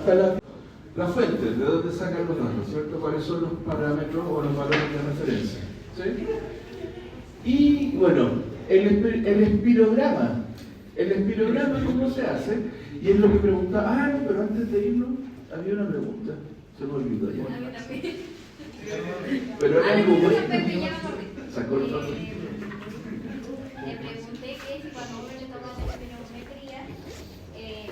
está la fuente, de dónde sacan los datos, ¿cierto? ¿Cuáles son los parámetros o los valores de referencia? ¿Sí? Y bueno, el espirograma. El espirograma, ¿cómo se hace? Y es lo que preguntaba. No, pero antes de irnos, había una pregunta. Se me olvidó ya. Pero era algo bueno. Sacó el otro. Le pregunté que si cuando uno le toma la espirometría, el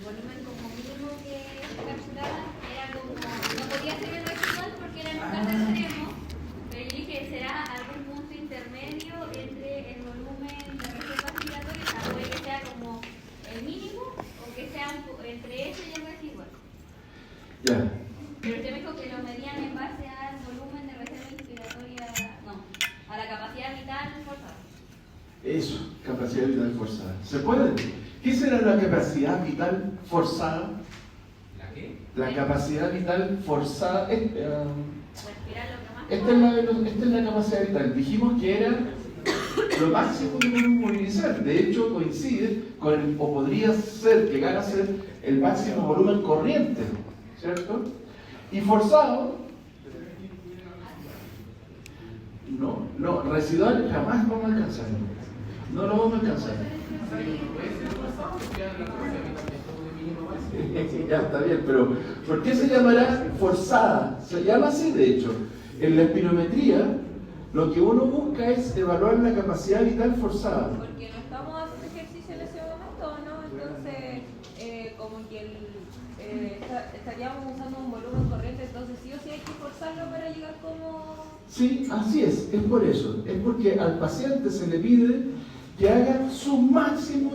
volumen como mínimo que se capturaba era como, no podía ser el residual porque era en un caso extremo, pero yo dije, ¿será algún punto intermedio entre el volumen de reserva respiratoria, puede que sea como el mínimo o que sea entre eso y el residual? Ya. Pero usted me dijo que lo medían en base al volumen de reserva inspiratoria, no, a la capacidad vital forzada. Eso, capacidad vital forzada. ¿Se puede? ¿Qué será la capacidad vital forzada? ¿La qué? La capacidad vital forzada. Respirar lo que más. Esta es la capacidad vital. Dijimos que era lo máximo que podemos movilizar. De hecho, coincide con o podría ser, llegar a ser el máximo volumen corriente, ¿cierto? Y forzado, no, residual jamás vamos a alcanzar. No lo vamos a alcanzar. Ya está bien, pero ¿por qué se llamará forzada? Se llama así, de hecho. En la espirometría, lo que uno busca es evaluar la capacidad vital forzada. Porque no estamos haciendo ejercicio en ese momento, ¿no? Entonces, como que estaríamos usando un volumen corriente, entonces sí o sí hay que forzarlo para llegar como... Sí, así es por eso. Es porque al paciente se le pide que haga su máximo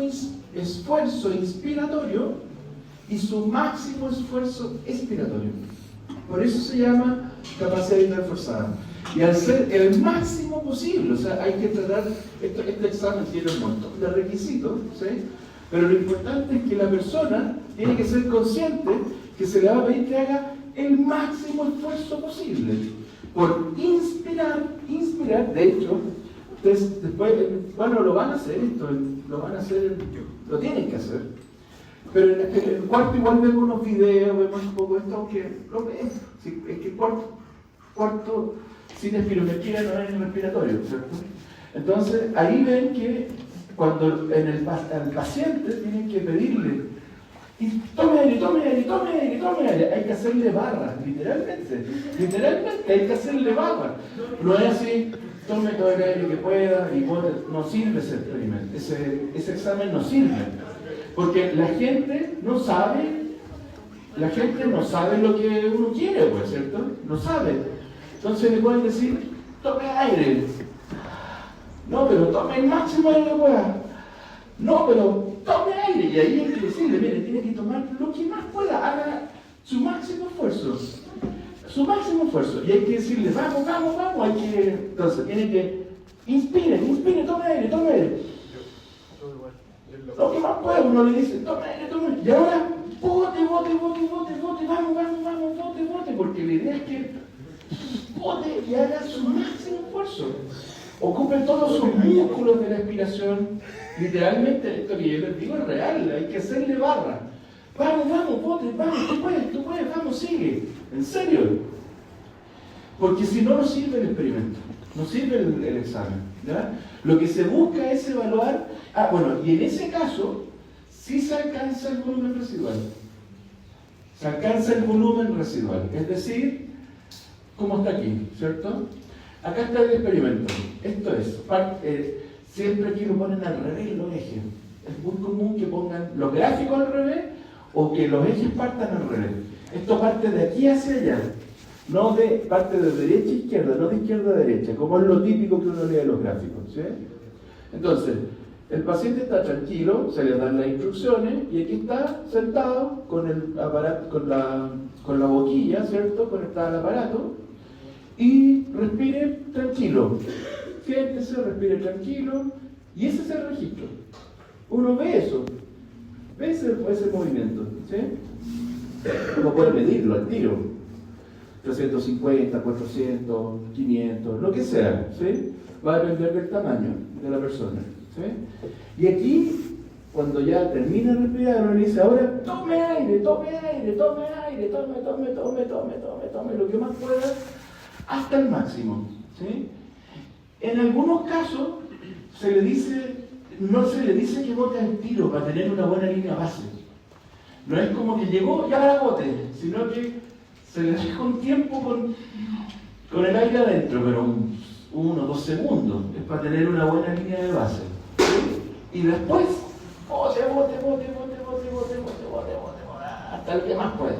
esfuerzo inspiratorio y su máximo esfuerzo expiratorio. Por eso se llama capacidad vital forzada. Y al ser el máximo posible, o sea, hay que tratar, este examen tiene un montón de requisitos, ¿sí? Pero lo importante es que la persona tiene que ser consciente que se le va a pedir que haga el máximo esfuerzo posible. Por inspirar, de hecho, ustedes después, bueno, lo van a hacer esto, lo tienen que hacer. Pero en el cuarto igual vemos unos videos, vemos un poco esto, aunque lo ven. Sí, es que cuarto sin espirometría no es respiratorio, ¿cierto? Entonces, ahí ven que cuando al paciente tienen que pedirle, y tome aire, hay que hacerle barra, literalmente hay que hacerle barra. No es así, tome todo el aire que pueda y no sirve ese experimento, ese examen no sirve, porque la gente no sabe lo que uno quiere, pues, ¿cierto? No sabe. Entonces le pueden decir, tome aire. No, pero tome el máximo aire que pueda. No, pero tome aire. Y ahí hay que decirle, mire, tiene que tomar lo que más pueda, haga su máximo esfuerzo. Y hay que decirle, vamos, entonces tiene que, inspire, tome aire. Lo que más pueda, uno le dice, tome aire. Y ahora, bote, vamos, bote, porque la idea es que bote y haga su máximo esfuerzo. Ocupe todos sus músculos de la respiración. Literalmente, esto que yo les digo es real, hay que hacerle barra. Vamos, bote, vamos, tú puedes, vamos, sigue. En serio. Porque si no, no sirve el experimento, no sirve el examen, ¿ya? Lo que se busca es evaluar, y en ese caso, sí se alcanza el volumen residual. Es decir, como está aquí, ¿cierto? Acá está el experimento. Esto es, siempre aquí lo ponen al revés los ejes. Es muy común que pongan los gráficos al revés o que los ejes partan al revés. Esto parte de aquí hacia allá, parte de derecha a izquierda, no de izquierda a derecha, como es lo típico que uno lee en los gráficos, ¿sí? Entonces, el paciente está tranquilo, se le dan las instrucciones y aquí está sentado con el aparato, con la boquilla, ¿cierto? Conectada al aparato y respire tranquilo. Siéntese, respire tranquilo y ese es el registro. Uno ve eso, ve ese movimiento, ¿sí? Uno puede medirlo al tiro, 350, 400, 500, lo que sea, ¿sí? Va a depender del tamaño de la persona, ¿sí? Y aquí cuando ya termina de respirar, uno le dice, ahora tome aire, tome aire, tome aire, tome lo que más pueda, hasta el máximo. ¿Sí? En algunos casos se le dice, no se le dice que bote al tiro para tener una buena línea base. No es como que llegó, ya la bote, sino que se le deja un tiempo con el aire adentro, pero 1 o 2 segundos, es para tener una buena línea de base. ¿Sí? Y después, bote, hasta el que más pueda.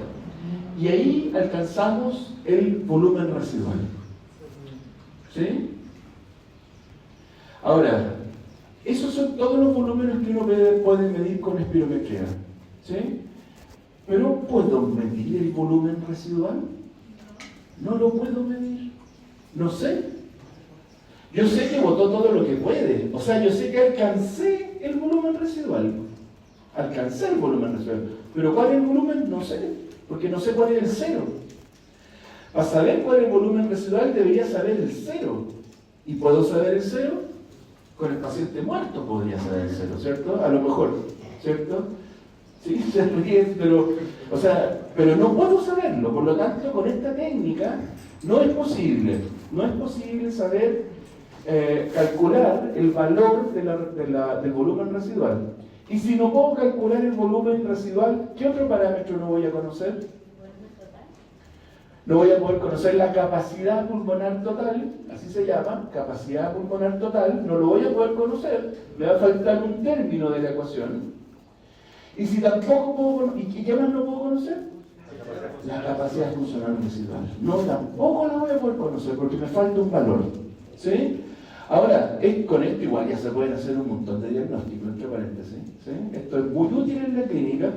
Y ahí alcanzamos el volumen residual. ¿Sí? Ahora, esos son todos los volúmenes que uno puede medir con espirometría. ¿Sí? Pero ¿puedo medir el volumen residual? No lo puedo medir. No sé. Yo sé que botó todo lo que puede. O sea, yo sé que alcancé el volumen residual. Alcancé el volumen residual. Pero ¿cuál es el volumen? No sé. Porque no sé cuál es el cero. Para saber cuál es el volumen residual debería saber el cero. ¿Y puedo saber el cero? Con el paciente muerto podría saber el cero, ¿cierto? A lo mejor, ¿cierto? Sí, se ríe, pero no puedo saberlo. Por lo tanto, con esta técnica no es posible. No es posible saber calcular el valor del volumen residual. Y si no puedo calcular el volumen residual, ¿qué otro parámetro no voy a conocer? No voy a poder conocer la capacidad pulmonar total, así se llama, capacidad pulmonar total, no lo voy a poder conocer, me va a faltar un término de la ecuación. Y si tampoco puedo, ¿y qué más no puedo conocer? La capacidad funcional residual. No, tampoco la voy a poder conocer porque me falta un valor. ¿Sí? Ahora, con esto igual ya se pueden hacer un montón de diagnósticos, entre paréntesis. ¿Sí? Esto es muy útil en la clínica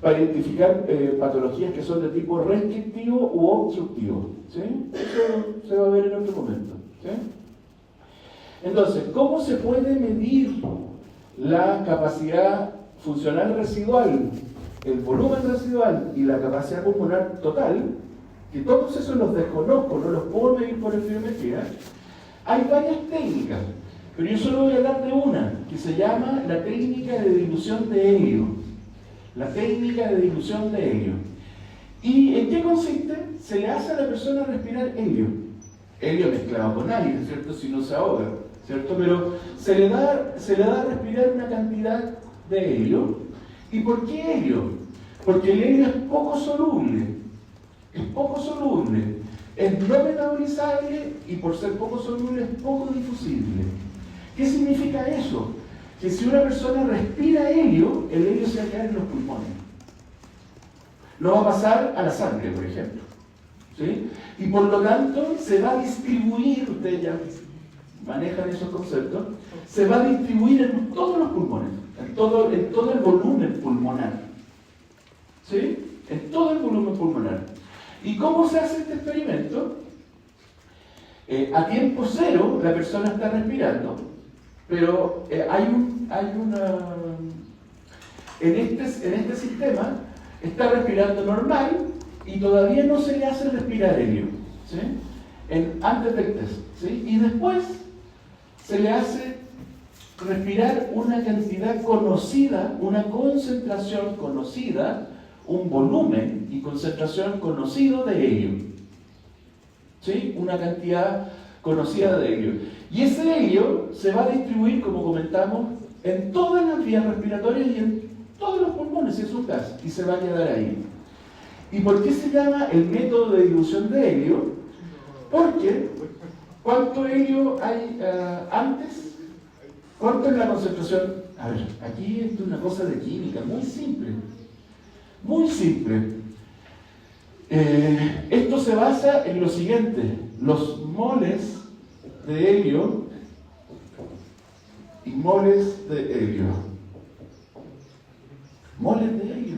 para identificar patologías que son de tipo restrictivo u obstructivo. ¿Sí? Eso se va a ver en otro momento. ¿Sí? Entonces, ¿cómo se puede medir la capacidad funcional residual, el volumen residual y la capacidad pulmonar total? Que todos esos los desconozco, no los puedo medir por espirometría. Hay varias técnicas, pero yo solo voy a hablar de una, que se llama la técnica de dilución de helio. La técnica de dilución de helio. ¿Y en qué consiste? Se le hace a la persona respirar helio. Helio mezclado con aire, ¿cierto? Si no se ahoga, ¿cierto? Pero se le da a respirar una cantidad de helio. ¿Y por qué helio? Porque el helio es poco soluble. Es poco soluble. Es no metabolizable y por ser poco soluble es poco difusible. ¿Qué significa eso? Que si una persona respira helio, el helio se va a quedar en los pulmones. No va a pasar a la sangre, por ejemplo. ¿Sí? Y por lo tanto se va a distribuir, ustedes ya manejan esos conceptos, se va a distribuir en todos los pulmones, en todo el volumen pulmonar. ¿Sí? En todo el volumen pulmonar. ¿Y cómo se hace este experimento? A tiempo cero la persona está respirando, pero en este sistema está respirando normal y todavía no se le hace respirar helio, ¿sí? Antes del test, ¿sí? Y después se le hace respirar una cantidad conocida, una concentración conocida, un volumen y concentración conocido de helio. ¿Sí? Una cantidad conocida de helio. Y ese helio se va a distribuir, como comentamos, en todas las vías respiratorias y en todos los pulmones, si es un gas, y se va a quedar ahí. ¿Y por qué se llama el método de dilución de helio? Porque, ¿cuánto helio hay antes? ¿Cuánto es la concentración? A ver, aquí esto es una cosa de química, muy simple. Muy simple. Esto se basa en lo siguiente: los moles de helio y moles de helio. Moles de helio.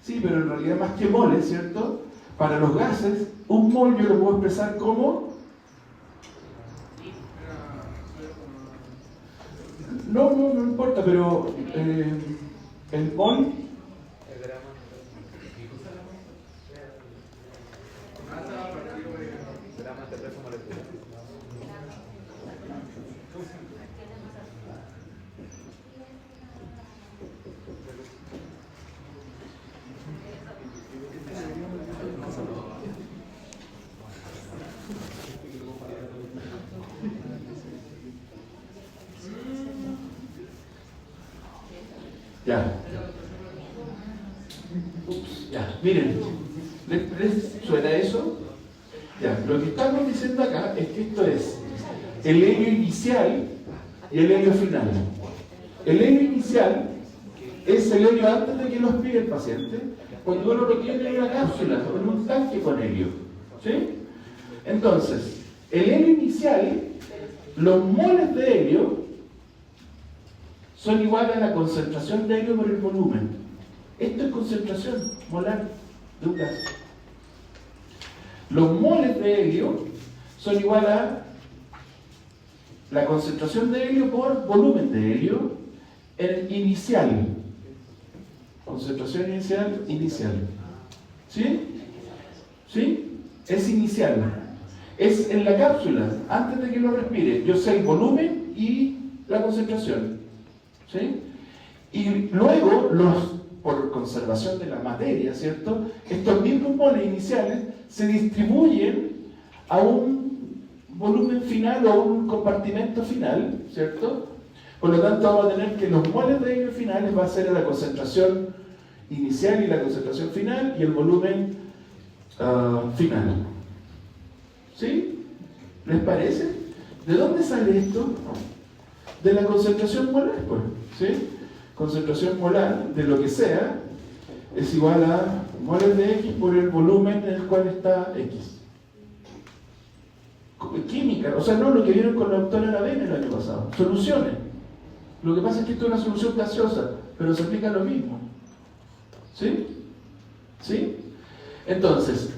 Sí, pero en realidad más que moles, ¿cierto? Para los gases, un mol yo lo puedo expresar como... No importa, pero el mol... Ya. Ups, ya. Miren, ¿les suena eso? Ya. Lo que estamos diciendo acá es que esto es el helio inicial y el helio final. El helio inicial es el helio antes de que lo aspire el paciente, cuando uno lo tiene en una cápsula, en un tanque con helio. ¿Sí? Entonces, el helio inicial, los moles de helio son iguales a la concentración de helio por el volumen. Esto es concentración molar de un gas. Los moles de helio son iguales a la concentración de helio por volumen de helio inicial. Concentración inicial. ¿Sí? ¿Sí? Es inicial. Es en la cápsula, antes de que lo respire. Yo sé el volumen y la concentración. ¿Sí? Y luego, por conservación de la materia, ¿cierto? Estos mismos moles iniciales se distribuyen a un volumen final o a un compartimento final, ¿cierto? Por lo tanto, vamos a tener que los moles de helio finales va a ser la concentración inicial y la concentración final y el volumen final. ¿Sí? ¿Les parece? ¿De dónde sale esto? De la concentración molar, pues. ¿Sí? Concentración molar de lo que sea es igual a moles de X por el volumen en el cual está X. Química, o sea, no lo que vieron con la doctora Aravena el año pasado. Soluciones. Lo que pasa es que esto es una solución gaseosa, pero se aplica lo mismo. ¿Sí? ¿Sí? Entonces,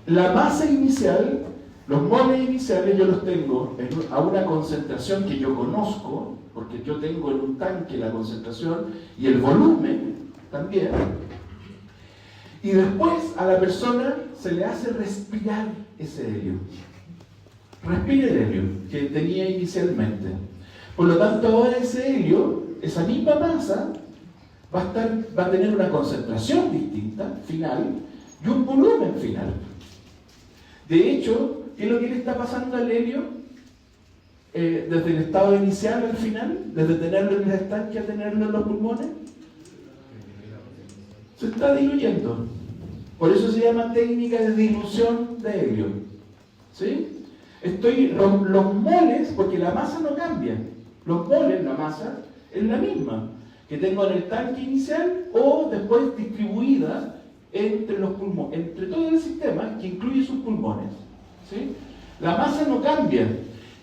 la masa inicial, los moles iniciales yo los tengo a una concentración que yo conozco, porque yo tengo en un tanque la concentración y el volumen también. Y después a la persona se le hace respirar ese helio. Respire el helio que tenía inicialmente. Por lo tanto, ahora ese helio, esa misma masa, va a tener una concentración distinta, final, y un volumen final. De hecho, ¿qué es lo que le está pasando al helio? Desde el estado inicial al final, desde tenerlo en el estanque a tenerlo en los pulmones, se está diluyendo. Por eso se llama técnica de dilución de helio. ¿Sí? Los moles, porque la masa no cambia. Los moles, la masa, es la misma que tengo en el tanque inicial o después distribuida entre los pulmones, entre todo el sistema que incluye sus pulmones. ¿Sí? La masa no cambia.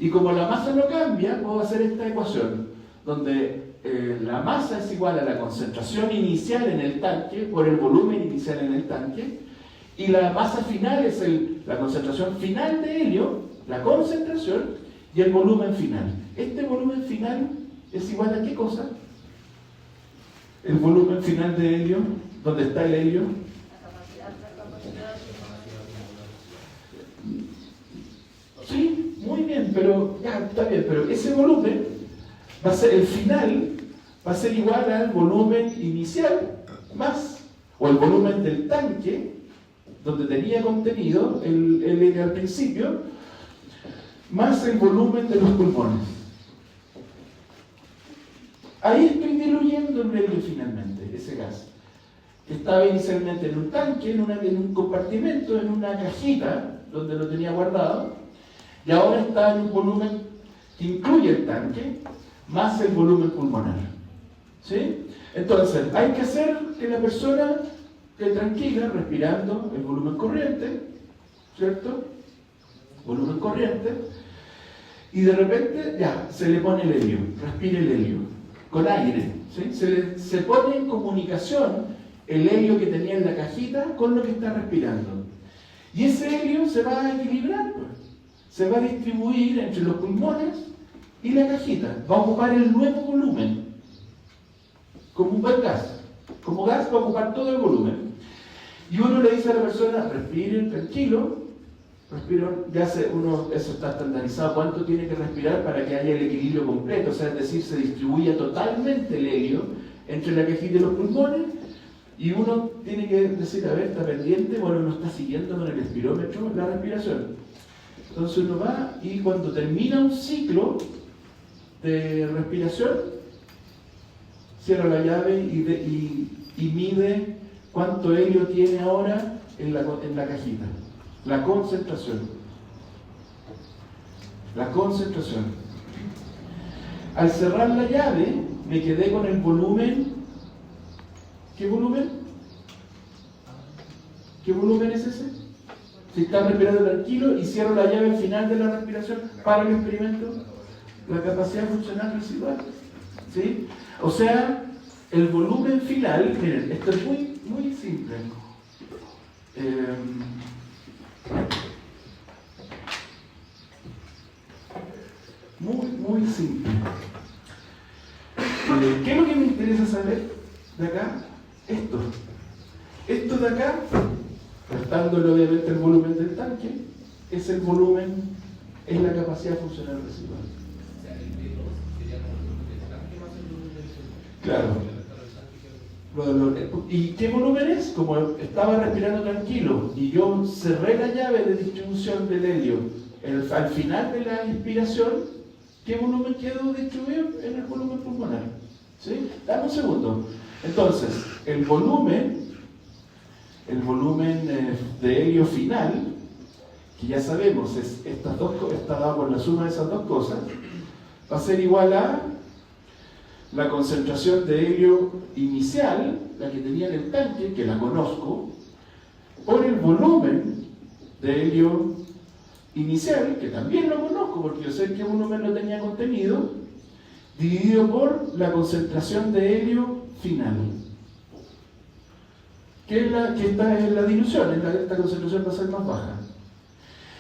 Y como la masa no cambia, puedo hacer esta ecuación, donde la masa es igual a la concentración inicial en el tanque por el volumen inicial en el tanque, y la masa final es la concentración final de helio, la concentración, y el volumen final. Este volumen final es igual a ¿qué cosa? El volumen final de helio, ¿dónde está el helio? Sí, muy bien, pero ya está bien, pero ese volumen va a ser el final, va a ser igual al volumen inicial más, o el volumen del tanque, donde tenía contenido el al principio, más el volumen de los pulmones. Ahí estoy diluyendo el helio finalmente, ese gas. Que estaba inicialmente en un tanque, en un compartimento, en una cajita, donde lo tenía guardado, y ahora está en un volumen que incluye el tanque, más el volumen pulmonar. ¿Sí? Entonces, hay que hacer que la persona esté tranquila, respirando el volumen corriente, ¿cierto? Volumen corriente, y de repente, ya, se le pone el helio, respire el helio, con aire, ¿sí? Se pone en comunicación el helio que tenía en la cajita con lo que está respirando. Y ese helio se va a equilibrar, pues. Se va a distribuir entre los pulmones y la cajita. Va a ocupar el nuevo volumen, como un buen gas. Como gas va a ocupar todo el volumen. Y uno le dice a la persona, respiren tranquilo, eso está estandarizado, cuánto tiene que respirar para que haya el equilibrio completo, o sea, es decir, se distribuya totalmente el helio entre la cajita y los pulmones, y uno tiene que decir, a ver, está pendiente, bueno, uno está siguiendo con el espirómetro la respiración. Entonces uno va y cuando termina un ciclo de respiración, cierra la llave y mide cuánto helio tiene ahora en la cajita. La concentración. La concentración. Al cerrar la llave, me quedé con el volumen. ¿Qué volumen? ¿Qué volumen es ese? Si está respirando tranquilo y cierro la llave al final de la respiración para el experimento, la capacidad funcional residual. ¿Sí? O sea, el volumen final, miren, esto es muy, muy simple. Muy, muy simple. ¿Qué es lo que me interesa saber de acá? Esto. Esto de acá, restándole obviamente el volumen del tanque, es el volumen, es la capacidad funcional residual. O sea, el B2 sería como el volumen del tanque más el volumen del tanque. Claro. ¿Y qué volumen es? Como estaba respirando tranquilo y yo cerré la llave de distribución del helio al final de la inspiración, ¿qué volumen quedó distribuido en el volumen pulmonar? ¿Sí? Dame un segundo. Entonces, el volumen de helio final, que ya sabemos, está dado por la suma de esas dos cosas, va a ser igual a la concentración de helio inicial, la que tenía en el tanque, que la conozco, por el volumen de helio inicial, que también lo conozco, porque yo sé qué volumen lo tenía contenido, dividido por la concentración de helio final. Que esta es la dilución, esta concentración va a ser más baja.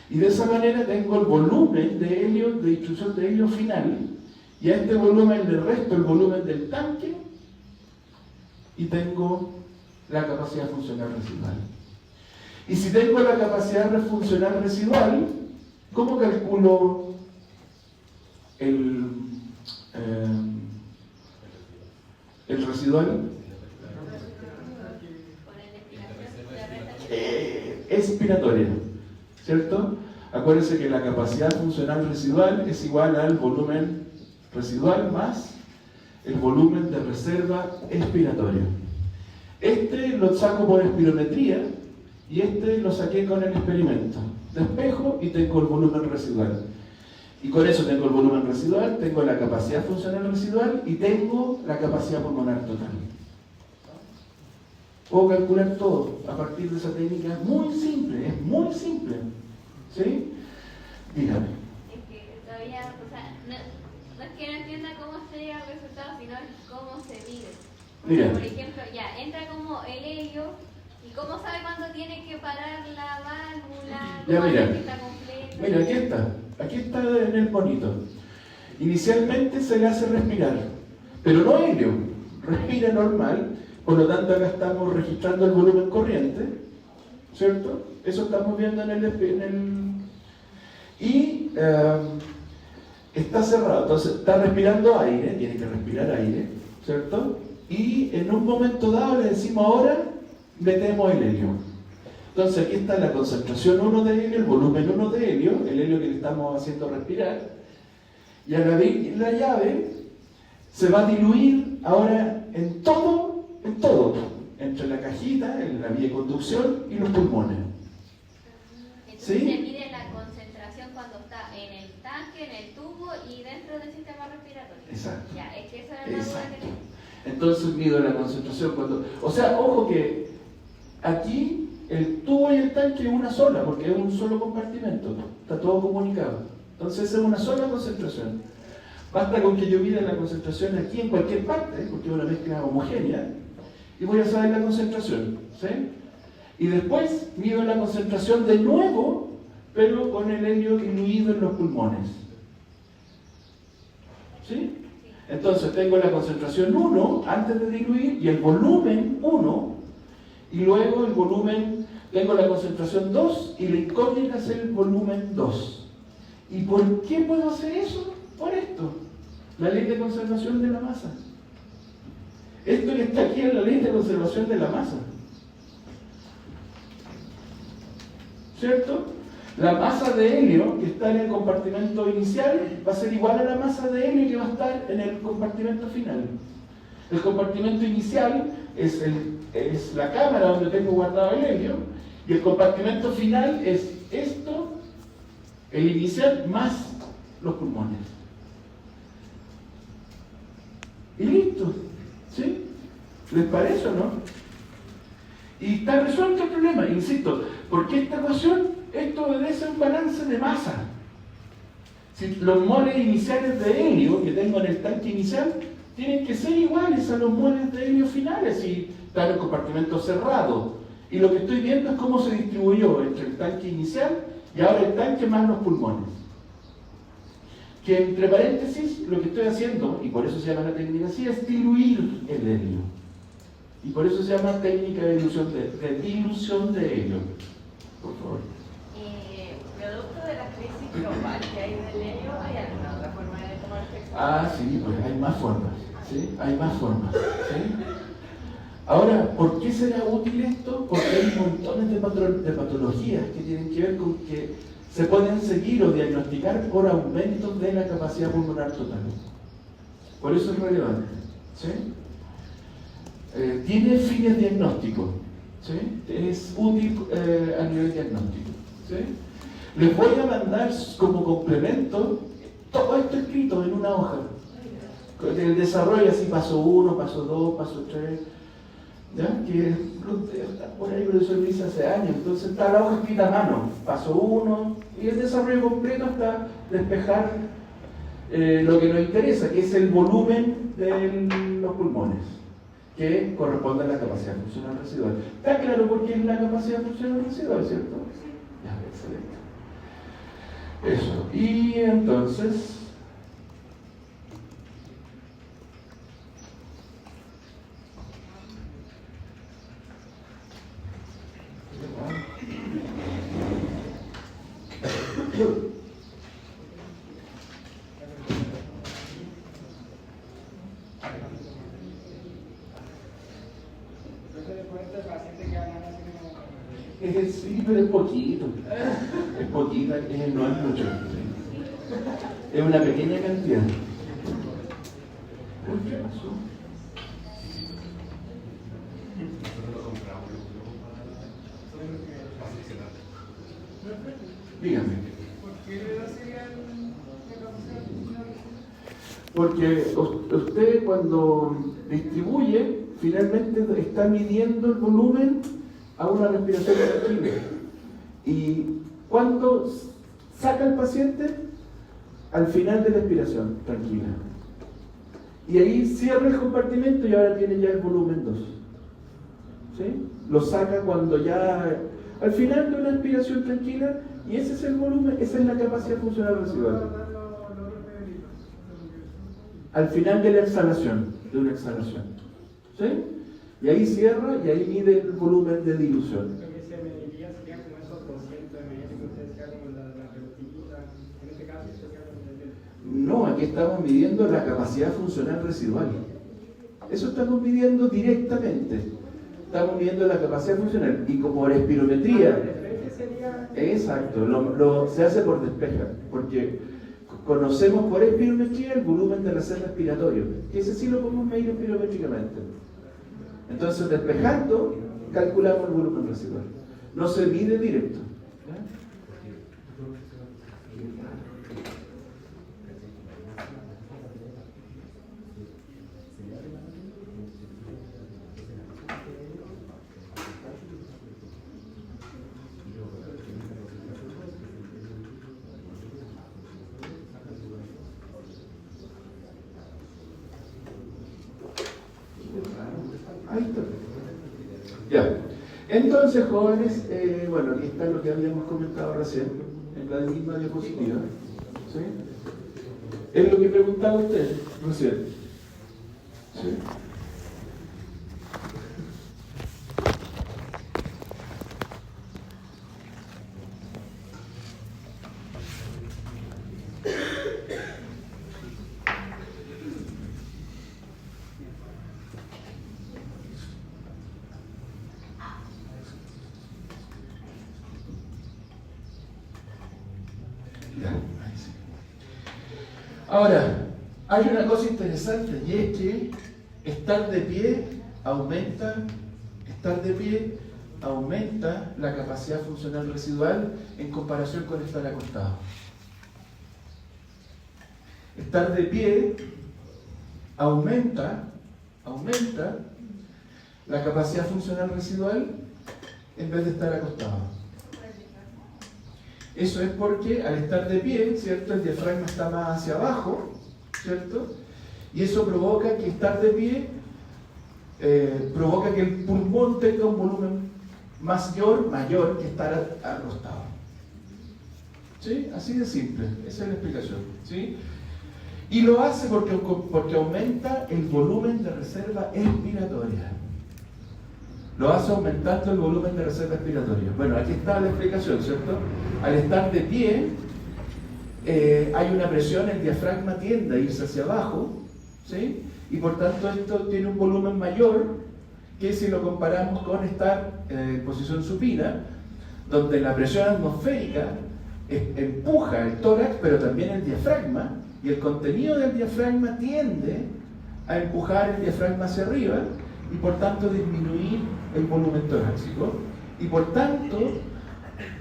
Y de esa manera tengo el volumen de helio, de distribución de helio final, y a este volumen le resto el volumen del tanque y tengo la capacidad funcional residual. Y si tengo la capacidad funcional residual, ¿cómo calculo el residual? Expiratoria, ¿cierto? Acuérdense que la capacidad funcional residual es igual al volumen residual más el volumen de reserva expiratoria. Este lo saco por espirometría y este lo saqué con el experimento. Despejo y tengo el volumen residual. Y con eso tengo el volumen residual, tengo la capacidad funcional residual y tengo la capacidad pulmonar total. Puedo calcular todo a partir de esa técnica. Es muy simple, es muy simple. ¿Sí? Dígame. Es que todavía, o sea, no es que no entienda cómo se llega al resultado, sino cómo se mide. Mira. Por ejemplo, ya entra como el helio, y cómo sabe cuándo tiene que parar la válvula, Ya, cómo mira. sabe que está completo. Mira, aquí está en el monito. Inicialmente se le hace respirar, pero no helio, respira normal, por lo tanto acá estamos registrando el volumen corriente, ¿cierto? Eso estamos viendo en el y está cerrado, entonces está respirando aire, tiene que respirar aire, ¿cierto? Y en un momento dado le decimos ahora, metemos el helio. Entonces aquí está la concentración 1 de helio, el volumen 1 de helio, el helio que le estamos haciendo respirar, y al abrir la llave se va a diluir ahora en todo, entre la cajita, en la vía de conducción y los pulmones. Entonces ¿Sí? se mide la concentración cuando está en el tanque, en el tubo y dentro del sistema respiratorio. Exacto. Ya, es que esa era la duda Exacto. que tenía. Entonces mido la concentración cuando... O sea, ojo que aquí el tubo y el tanque es una sola, porque es un solo compartimento, está todo comunicado. Entonces es una sola concentración. Basta con que yo mida la concentración aquí en cualquier parte, porque es una mezcla homogénea, y voy a saber la concentración, ¿sí? Y después mido la concentración de nuevo, pero con el helio diluido en los pulmones. ¿Sí? Entonces tengo la concentración 1 antes de diluir y el volumen 1, y luego el volumen, tengo la concentración 2 y la incógnita es el volumen 2. ¿Y por qué puedo hacer eso? Por esto, la ley de conservación de la masa. Esto que está aquí es la ley de conservación de la masa. ¿Cierto? La masa de helio que está en el compartimento inicial va a ser igual a la masa de helio que va a estar en el compartimento final. El compartimento inicial es la cámara donde tengo guardado el helio, y el compartimento final es esto, el inicial más los pulmones. Y listo, ¿sí? ¿Les parece o no? Y está resuelto el problema, insisto, porque esta ecuación, esto obedece a un balance de masa. Si los moles iniciales de helio que tengo en el tanque inicial tienen que ser iguales a los moles de helio finales si está en el compartimento cerrado. Y lo que estoy viendo es cómo se distribuyó entre el tanque inicial y ahora el tanque más los pulmones. Que entre paréntesis, lo que estoy haciendo, y por eso se llama la técnica así, es diluir el helio. Y por eso se llama técnica de dilución de helio. Por favor. Producto de la crisis global que hay del helio, ¿hay alguna otra forma de tomar efecto? Ah, sí, pues hay más formas. ¿Sí? Hay más formas. ¿Sí? Ahora, ¿por qué será útil esto? Porque hay montones de patologías que tienen que ver con que se pueden seguir o diagnosticar por aumentos de la capacidad pulmonar total. Por eso es relevante. ¿Sí? Tiene fines diagnósticos. ¿Sí? Es útil a nivel diagnóstico. ¿Sí? Les voy a mandar como complemento todo esto escrito en una hoja. El desarrollo así, paso 1, paso 2, paso 3. ¿Ya? Que está por ahí, pero eso lo hice hace años. Entonces está la hoja escrita a mano. Paso 1 y el desarrollo completo hasta despejar lo que nos interesa, que es el volumen de los pulmones, que corresponde a la capacidad funcional residual. ¿Está claro por qué es la capacidad funcional residual, cierto? Ya, excelente. Eso. Y entonces... Sí, pero es poquito. Es poquita, no es mucho. Es una pequeña cantidad. ¿Qué pasó? Dígame. Porque usted cuando distribuye, finalmente está midiendo el volumen a una respiración tranquila. Y cuando saca el paciente, al final de la expiración, tranquila. Y ahí cierra el compartimento y ahora tiene ya el volumen 2. ¿Sí? Lo saca cuando ya, al final de una expiración tranquila, y ese es el volumen, esa es la capacidad funcional residual. Al final de la exhalación, de una exhalación. ¿Sí? Y ahí cierra y ahí mide el volumen de dilución. Lo que se mediría sería como esos 200 ml que usted decía como la pelotita, en este caso sería como No, aquí estamos midiendo la capacidad funcional residual. Eso estamos midiendo directamente. Estamos midiendo la capacidad funcional. Y como la espirometría... Exacto, se hace por despeja, porque conocemos por espirometría el volumen de la sed respiratorio, que ese sí lo podemos medir espirométricamente. Entonces, despejando, calculamos el volumen residual. No se mide directo. Ahí está. Ya. Entonces, jóvenes, bueno, aquí está lo que habíamos comentado recién, en la misma diapositiva. ¿Sí? Es lo que preguntaba usted recién. ¿Sí? Ahora, hay una cosa interesante y es que estar de pie aumenta la capacidad funcional residual en comparación con estar acostado. Estar de pie aumenta la capacidad funcional residual en vez de estar acostado. Eso es porque al estar de pie, ¿cierto?, el diafragma está más hacia abajo, ¿cierto? Y eso provoca que estar de pie provoca que el pulmón tenga un volumen mayor que estar acostado. ¿Sí? Así de simple, esa es la explicación. ¿Sí? Y lo hace porque aumenta el volumen de reserva expiratoria. Lo hace aumentando el volumen de reserva expiratoria. Bueno, aquí está la explicación, ¿cierto? Al estar de pie, hay una presión, el diafragma tiende a irse hacia abajo, ¿sí? Y por tanto esto tiene un volumen mayor que si lo comparamos con estar en posición supina, donde la presión atmosférica empuja el tórax, pero también el diafragma, y el contenido del diafragma tiende a empujar el diafragma hacia arriba y por tanto disminuir el volumen torácico y por tanto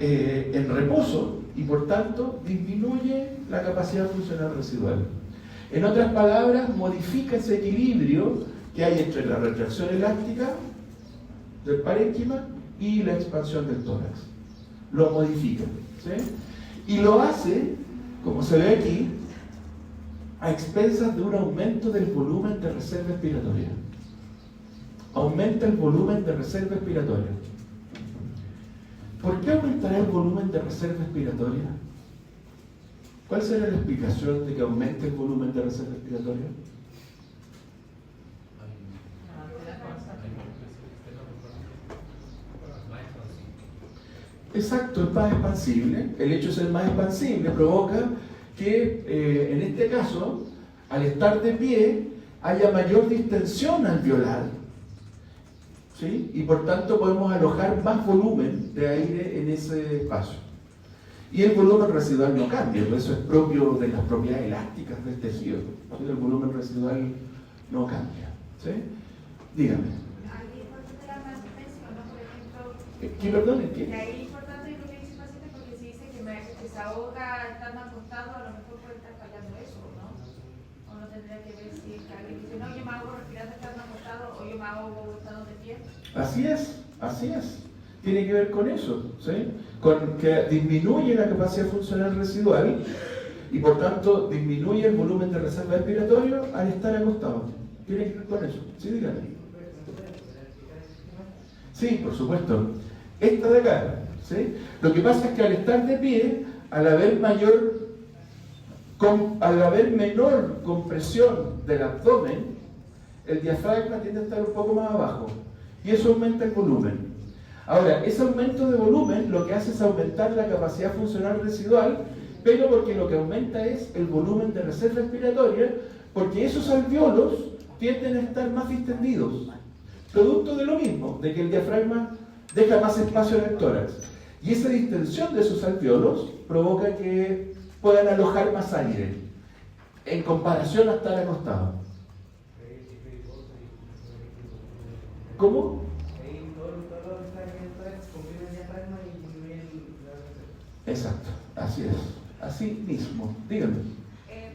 en reposo y por tanto disminuye la capacidad funcional residual. En otras palabras, modifica ese equilibrio que hay entre la retracción elástica del parénquima y la expansión del tórax. Lo modifica, ¿sí? Y lo hace, como se ve aquí, a expensas de un aumento del volumen de reserva expiratoria. Aumenta el volumen de reserva expiratoria. ¿Por qué aumentará el volumen de reserva expiratoria? ¿Cuál será la explicación de que aumente el volumen de reserva expiratoria? Exacto, es más expansible. El hecho de ser más expansible provoca que, en este caso, al estar de pie, haya mayor distensión alveolar, ¿sí? Y por tanto podemos alojar más volumen de aire en ese espacio. Y el volumen residual no cambia, eso es propio de las propiedades elásticas del tejido. El volumen residual no cambia, ¿sí? Dígame. Ahí es importante la mantención, ¿no? Por ejemplo, ¿Qué, perdón? que ¿Qué? ahí es importante lo que dice el paciente porque si dice que se ahoga estando acostado, a lo mejor puede estar fallando eso, ¿no? Uno tendría que ver si alguien dice, no, yo me hago respirando estando acostado o yo me hago estando de pie. Así es. Tiene que ver con eso, ¿sí? Con que disminuye la capacidad funcional residual y por tanto disminuye el volumen de reserva expiratorio al estar acostado. Tiene que ver con eso. Sí, dígame. Sí, por supuesto. Esta de acá, ¿sí? Lo que pasa es que al estar de pie, al haber menor compresión del abdomen, el diafragma tiende a estar un poco más abajo y eso aumenta el volumen. Ahora, ese aumento de volumen lo que hace es aumentar la capacidad funcional residual, pero porque lo que aumenta es el volumen de reserva expiratoria, porque esos alveolos tienden a estar más distendidos, producto de lo mismo, de que el diafragma deja más espacio en el tórax. Y esa distensión de esos alveolos provoca que puedan alojar más aire, en comparación a estar acostado. ¿Cómo? Exacto, así es, así mismo. Dígame.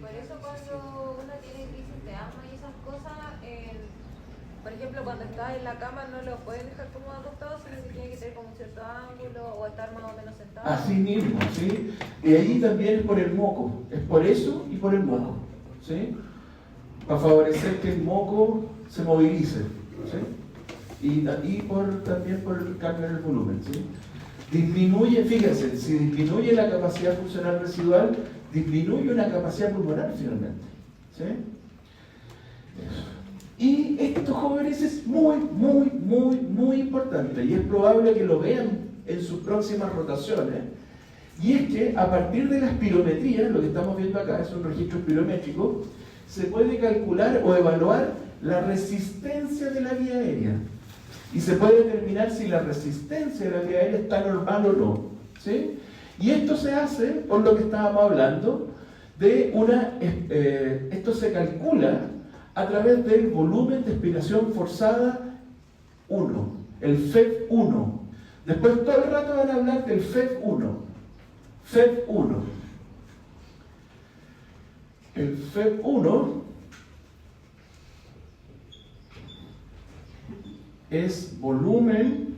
Por eso cuando uno tiene crisis de asma y esas cosas, por ejemplo, cuando está en la cama no lo pueden dejar como acostado, sino que tiene que tener como un cierto ángulo o estar más o menos sentado. Así mismo, ¿sí? Y ahí también es por el moco, es por eso y por el moco, ¿sí? Para favorecer que el moco se movilice, ¿sí? Y también por el cambio en el volumen, ¿sí? Disminuye, fíjense, si disminuye la capacidad funcional residual, disminuye una capacidad pulmonar finalmente, ¿sí? Eso. Y esto, jóvenes, es muy importante y es probable que lo vean en sus próximas rotaciones. Y es que a partir de la espirometría, lo que estamos viendo acá es un registro espirométrico, se puede calcular o evaluar la resistencia de la vía aérea. Y se puede determinar si la resistencia de la vía aérea está normal o no, ¿sí? Y esto se hace por lo que estábamos hablando de esto se calcula a través del volumen de expiración forzada 1, el FEV 1. Después todo el rato van a hablar del FEV 1. FEV 1. El FEV 1 es volumen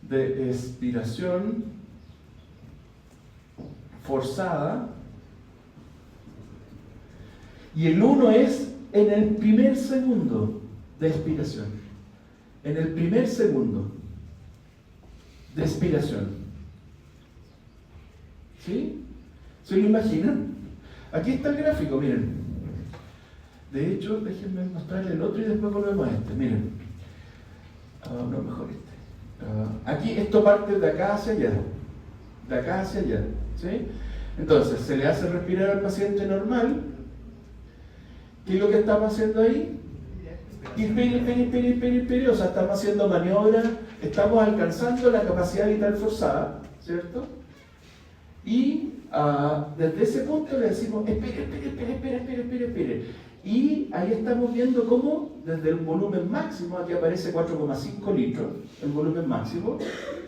de expiración forzada, y el 1 es en el primer segundo de expiración. En el primer segundo de expiración. ¿Sí? ¿Se lo imaginan? Aquí está el gráfico, miren. De hecho, déjenme mostrarle el otro y después volvemos a este. Miren. No, mejor este. Aquí esto parte de acá hacia allá. De acá hacia allá. ¿Sí? Entonces, se le hace respirar al paciente normal. ¿Qué es lo que estamos haciendo ahí? Inspire, o sea, estamos haciendo maniobras, estamos alcanzando la capacidad vital forzada, ¿cierto? Y desde ese punto le decimos, espere. Y ahí estamos viendo cómo desde el volumen máximo, aquí aparece 4,5 litros, el volumen máximo,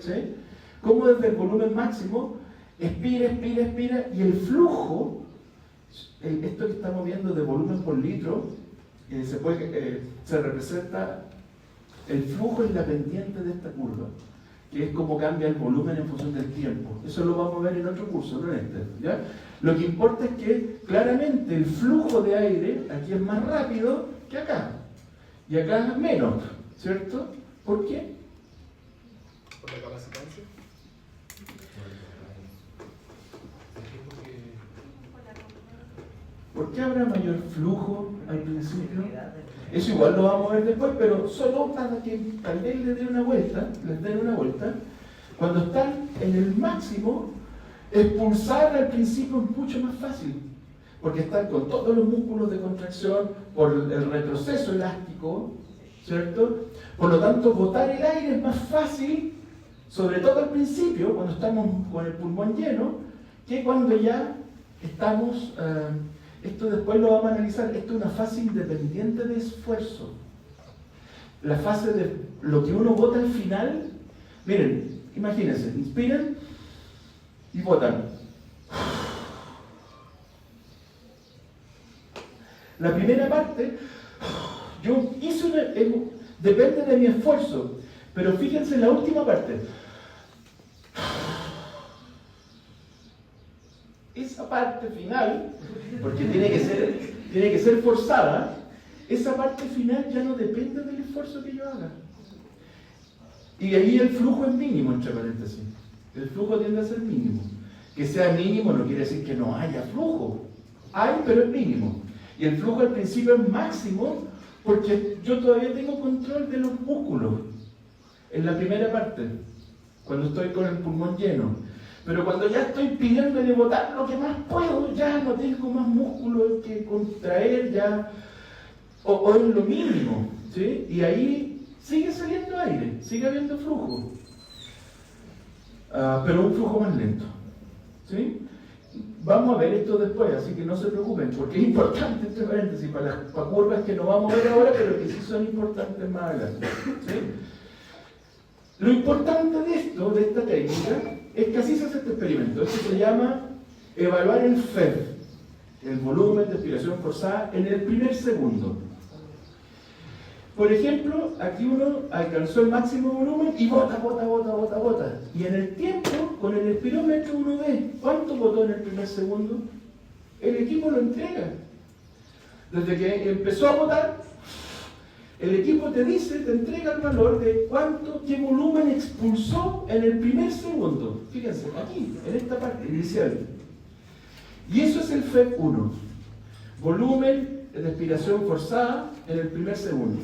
¿sí? Cómo desde el volumen máximo, expira, y el flujo, esto que estamos viendo de volumen por litro, se representa el flujo en la pendiente de esta curva, que es como cambia el volumen en función del tiempo. Eso lo vamos a ver en otro curso, no en este, ¿ya? Lo que importa es que claramente el flujo de aire aquí es más rápido que acá, y acá es menos, ¿cierto? ¿Por qué? ¿Por la capacitancia? ¿Por qué habrá mayor flujo al principio? Eso igual lo vamos a ver después, pero solo para que tal vez les den una vuelta. Cuando están en el máximo, expulsar al principio es mucho más fácil, porque están con todos los músculos de contracción por el retroceso elástico, ¿cierto? Por lo tanto, botar el aire es más fácil, sobre todo al principio, cuando estamos con el pulmón lleno, que cuando ya estamos... esto después lo vamos a analizar. Esto es una fase independiente de esfuerzo. La fase de lo que uno bota al final. Miren, imagínense, inspiran y botan. La primera parte, yo hice depende de mi esfuerzo, pero fíjense en la última parte. Esa parte final, porque tiene que ser forzada, esa parte final ya no depende del esfuerzo que yo haga. Y ahí el flujo es mínimo, entre paréntesis. El flujo tiende a ser mínimo. Que sea mínimo no quiere decir que no haya flujo. Hay, pero es mínimo. Y el flujo al principio es máximo porque yo todavía tengo control de los músculos. En la primera parte, cuando estoy con el pulmón lleno. Pero cuando ya estoy pidiéndole botar lo que más puedo, ya no tengo más músculo que contraer, ya, o es lo mínimo, ¿sí? Y ahí sigue saliendo aire, sigue habiendo flujo, pero un flujo más lento, ¿sí? Vamos a ver esto después, así que no se preocupen, porque es importante, entre paréntesis, para curvas que no vamos a ver ahora, pero que sí son importantes más adelante, ¿sí? Lo importante de esto, de esta técnica, es que así se hace este experimento. Esto se llama evaluar el FEV, el volumen de expiración forzada, en el primer segundo. Por ejemplo, aquí uno alcanzó el máximo volumen y bota. Y en el tiempo, con el espirómetro, uno ve cuánto botó en el primer segundo. El equipo lo entrega. Desde que empezó a botar, el equipo te entrega el valor de qué volumen expulsó en el primer segundo. Fíjense, aquí, en esta parte inicial. Y eso es el FEV 1. Volumen de expiración forzada en el primer segundo.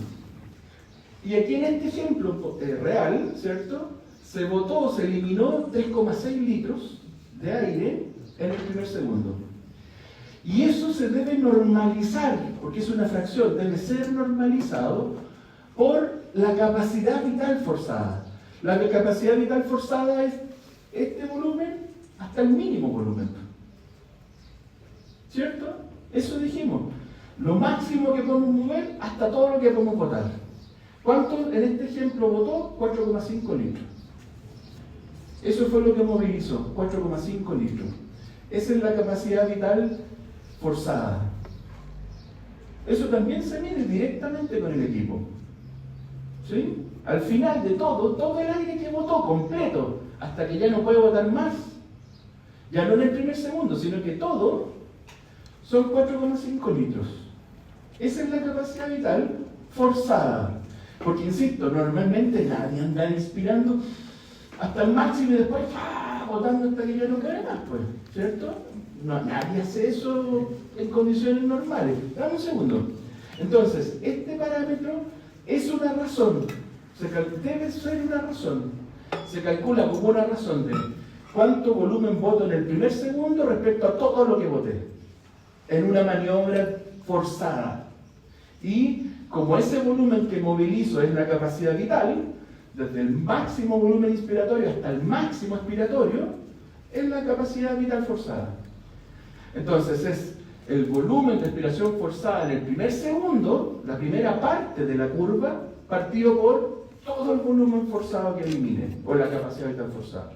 Y aquí en este ejemplo real, ¿cierto? Se botó, se eliminó 3,6 litros de aire en el primer segundo. Y eso se debe normalizar, porque es una fracción, debe ser normalizado por la capacidad vital forzada. La capacidad vital forzada es este volumen hasta el mínimo volumen. ¿Cierto? Eso dijimos. lo máximo que podemos mover hasta todo lo que podemos botar. ¿Cuánto en este ejemplo botó? 4,5 litros. Eso fue lo que movilizó, 4,5 litros. Esa es la capacidad vital forzada. Eso también se mide directamente con el equipo. ¿Sí? Al final de todo el aire que botó completo, hasta que ya no puede botar más, ya no en el primer segundo, sino que todo son 4,5 litros. Esa es la capacidad vital forzada. Porque, insisto, normalmente nadie anda inspirando hasta el máximo y después botando hasta que ya no cae más, pues, ¿cierto? No, nadie hace eso en condiciones normales. Dame un segundo. Entonces, este parámetro es una razón, debe ser una razón. Se calcula como una razón de cuánto volumen boto en el primer segundo respecto a todo lo que boté en una maniobra forzada. Y como ese volumen que movilizo es la capacidad vital, desde el máximo volumen inspiratorio hasta el máximo expiratorio, es la capacidad vital forzada. Entonces es el volumen de expiración forzada en el primer segundo, la primera parte de la curva, partido por todo el volumen forzado que elimine, o la capacidad vital forzada.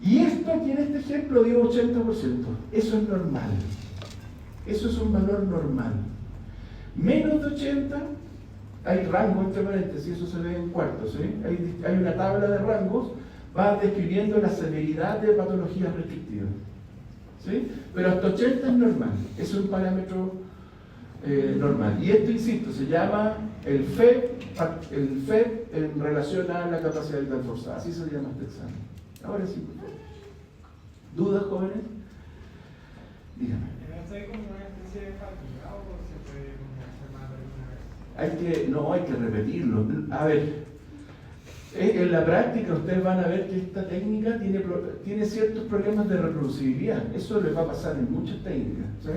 Y esto aquí en este ejemplo dio 80%. Eso es normal. Eso es un valor normal. Menos de 80, hay rango entre paréntesis, eso se ve en cuartos, ¿sí? Hay una tabla de rangos, va describiendo la severidad de patologías restrictivas. ¿Sí? Pero hasta 80 es normal, es un parámetro normal. Y esto, insisto, se llama el FEP en relación a la capacidad vital forzada, así se llama este examen. Ahora sí, ¿dudas, jóvenes? Dígame. ¿Estoy como una especie de fatiga o se puede hacer más de una vez? Hay que repetirlo. A ver, en la práctica ustedes van a ver que esta técnica tiene ciertos problemas de reproducibilidad. Eso les va a pasar en muchas técnicas, ¿sí?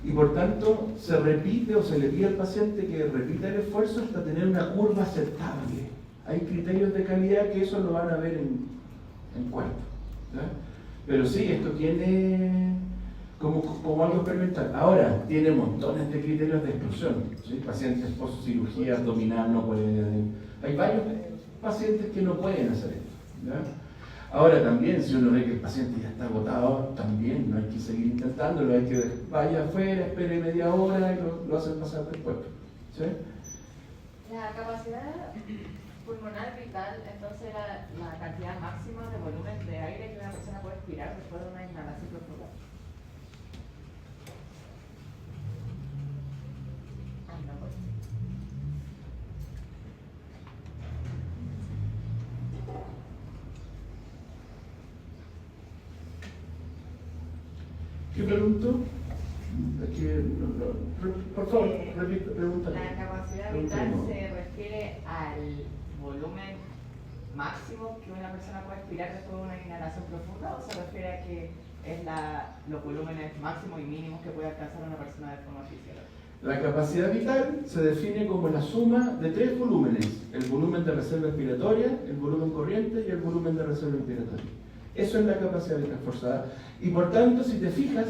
Y por tanto se repite o se le pide al paciente que repita el esfuerzo hasta tener una curva aceptable. Hay criterios de calidad que eso lo van a ver en cuarto, ¿sí? Pero sí, esto tiene como algo experimental. Ahora, tiene montones de criterios de exclusión, ¿sí? Pacientes post cirugía abdominal no pueden. Hay varios pacientes que no pueden hacer esto, ¿ya? Ahora también, si uno ve que el paciente ya está agotado, también no hay que seguir intentándolo, hay que vaya afuera, espere media hora y lo hacen pasar después, ¿sí? La capacidad pulmonar vital, entonces era la cantidad máxima de volumen de aire que una persona puede expirar después de una inhalación profunda. No, pues. ¿Qué pregunto? Por favor, pregunta. La capacidad vital se refiere al volumen máximo que una persona puede expirar después de una inhalación profunda, o se refiere a que es los volúmenes máximos y mínimos que puede alcanzar una persona de forma fisiológica? La capacidad vital se define como la suma de tres volúmenes: el volumen de reserva expiratoria, el volumen corriente y el volumen de reserva expiratoria. Eso es la capacidad vital forzada. Y por tanto, si te fijas,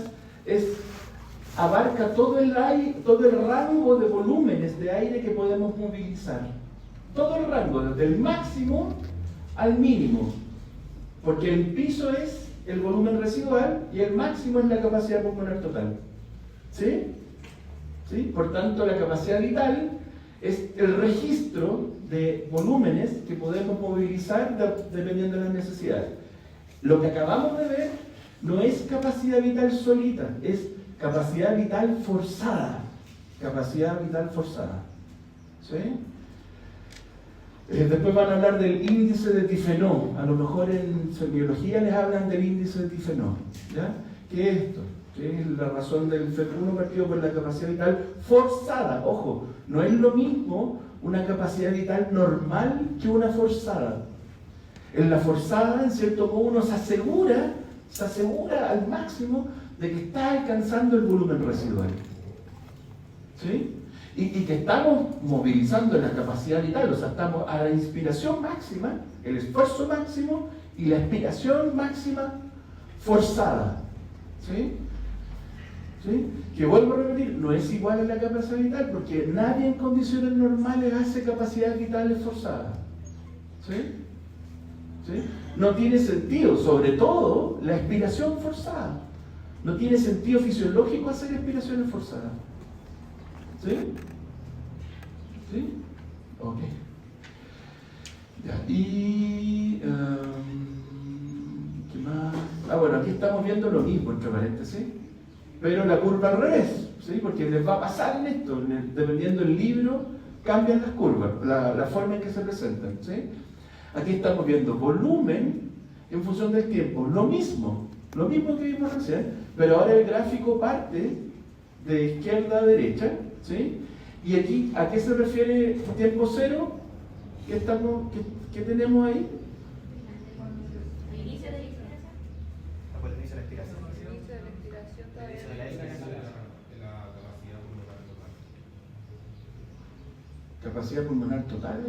abarca todo el rango de volúmenes de aire que podemos movilizar. Todo el rango, desde el máximo al mínimo. Porque el piso es el volumen residual y el máximo es la capacidad pulmonar total. ¿Sí? ¿Sí? Por tanto, la capacidad vital es el registro de volúmenes que podemos movilizar dependiendo de las necesidades. Lo que acabamos de ver no es capacidad vital solita, es capacidad vital forzada. Capacidad vital forzada. ¿Sí? Después van a hablar del índice de Tifenot. A lo mejor en biología les hablan del índice de Tifenot, ¿ya? ¿Qué es esto? ¿Qué es la razón del FEP1 partido por la capacidad vital forzada? Ojo, no es lo mismo una capacidad vital normal que una forzada. En la forzada, en cierto modo, uno se asegura al máximo de que está alcanzando el volumen residual. ¿Sí? Y que estamos movilizando la capacidad vital, o sea, estamos a la inspiración máxima, el esfuerzo máximo y la expiración máxima forzada. ¿Sí? ¿sí? Que vuelvo a repetir, no es igual a la capacidad vital, porque nadie en condiciones normales hace capacidades vitales forzadas. ¿Sí? ¿Sí? No tiene sentido, sobre todo la expiración forzada. No tiene sentido fisiológico hacer expiraciones forzadas. ¿Sí? ¿Sí? Ok. Ya. Y... ¿qué más? Bueno, aquí estamos viendo lo mismo, entre paréntesis, pero la curva al revés, ¿sí? Porque les va a pasar en esto, dependiendo del libro, cambian las curvas, la forma en que se presentan, ¿sí? Aquí estamos viendo volumen en función del tiempo, lo mismo que vimos recién, pero ahora el gráfico parte de izquierda a derecha, ¿sí? Y aquí, ¿a qué se refiere tiempo cero? ¿Qué tenemos ahí? ¿El inicio de la inspiración? ¿Cuál inicio de la expiración? El inicio de la expiración todavía Inicio de la expiración. La capacidad pulmonar total. Capacidad pulmonar total,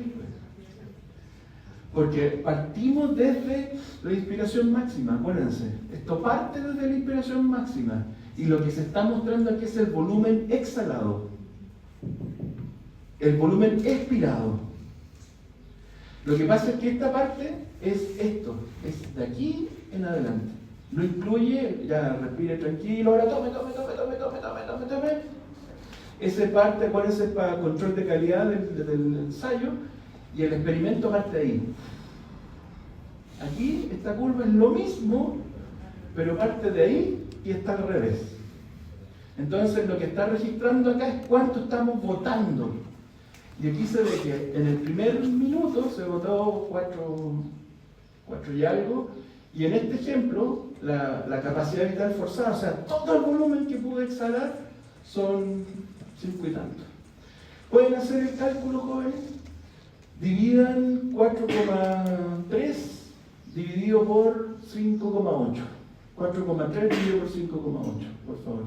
porque partimos desde la inspiración máxima, acuérdense, esto parte desde la inspiración máxima, y lo que se está mostrando aquí es el volumen exhalado, el volumen expirado. Lo que pasa es que esta parte es esto, es de aquí en adelante. No incluye, ya respire tranquilo, ahora tome. Esa parte, acuérdense, es para control de calidad del ensayo, y el experimento parte ahí. Aquí, esta curva es lo mismo, pero parte de ahí y está al revés. Entonces, lo que está registrando acá es cuánto estamos votando. Y aquí se ve que en el primer minuto se votó 4 y algo, y en este ejemplo, la capacidad vital forzada, o sea, todo el volumen que pude exhalar, son 5 y tanto. ¿Pueden hacer el cálculo, jóvenes? Dividan 4,3 dividido por 5,8. 4,3 dividido por 5,8, por favor.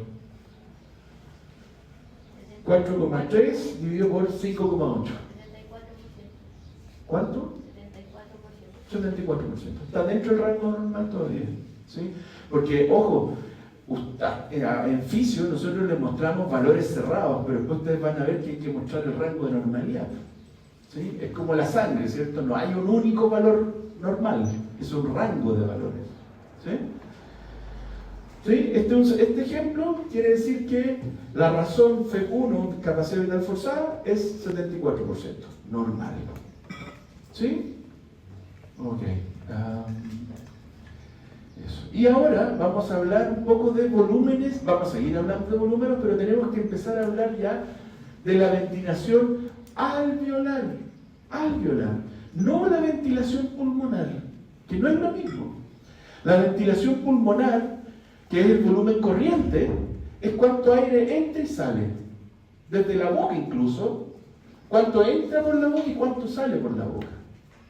4,3 dividido por 5,8. 74%. ¿Cuánto? 74%. 74%. Está dentro del rango normal todavía, ¿sí? Porque, ojo, en fisio nosotros les mostramos valores cerrados, pero después ustedes van a ver que hay que mostrar el rango de normalidad. ¿Sí? Es como la sangre, ¿cierto? No hay un único valor normal, es un rango de valores. ¿Sí? ¿Sí? Este ejemplo quiere decir que la razón FEP1, capacidad vital forzada, es 74%, normal. ¿Sí? Ok. Eso. Y ahora vamos a hablar un poco de volúmenes, vamos a seguir hablando de volúmenes, pero tenemos que empezar a hablar ya de la ventilación alveolar, no la ventilación pulmonar, que no es lo mismo. La ventilación pulmonar, que es el volumen corriente, es cuánto aire entra y sale, desde la boca incluso, cuánto entra por la boca y cuánto sale por la boca.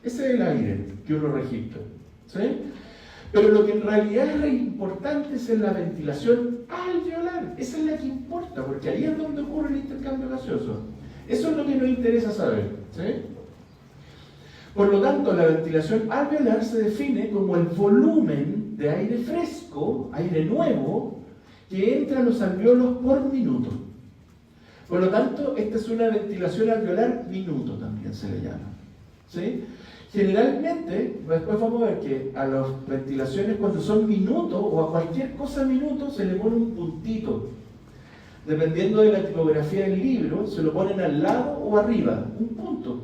Ese es el aire que uno registra, ¿sí? Pero lo que en realidad es importante es la ventilación alveolar. Esa es la que importa, porque ahí es donde ocurre el intercambio gaseoso. Eso es lo que nos interesa saber, ¿sí? Por lo tanto, la ventilación alveolar se define como el volumen de aire fresco, aire nuevo, que entra a los alveolos por minuto. Por lo tanto, esta es una ventilación alveolar minuto, también se le llama, ¿sí? Generalmente, después vamos a ver que a las ventilaciones cuando son minutos o a cualquier cosa minuto se le pone un puntito. Dependiendo de la tipografía del libro, se lo ponen al lado o arriba, un punto.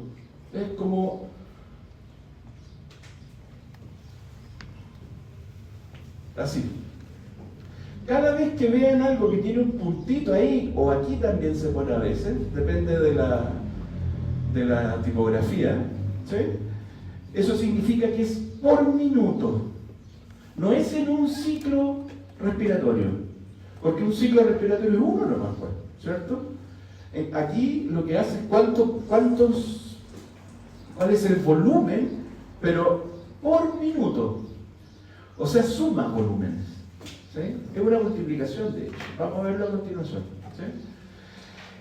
Es como... así. Cada vez que vean algo que tiene un puntito ahí, o aquí también se pone a veces, depende de la tipografía, ¿sí? Eso significa que es por minuto, no es en un ciclo respiratorio, porque un ciclo respiratorio es uno nomás, ¿cierto? Aquí lo que hace es cuál es el volumen, pero por minuto, o sea, suma volúmenes, ¿sí? Es una multiplicación de hecho, vamos a verlo a continuación, ¿sí?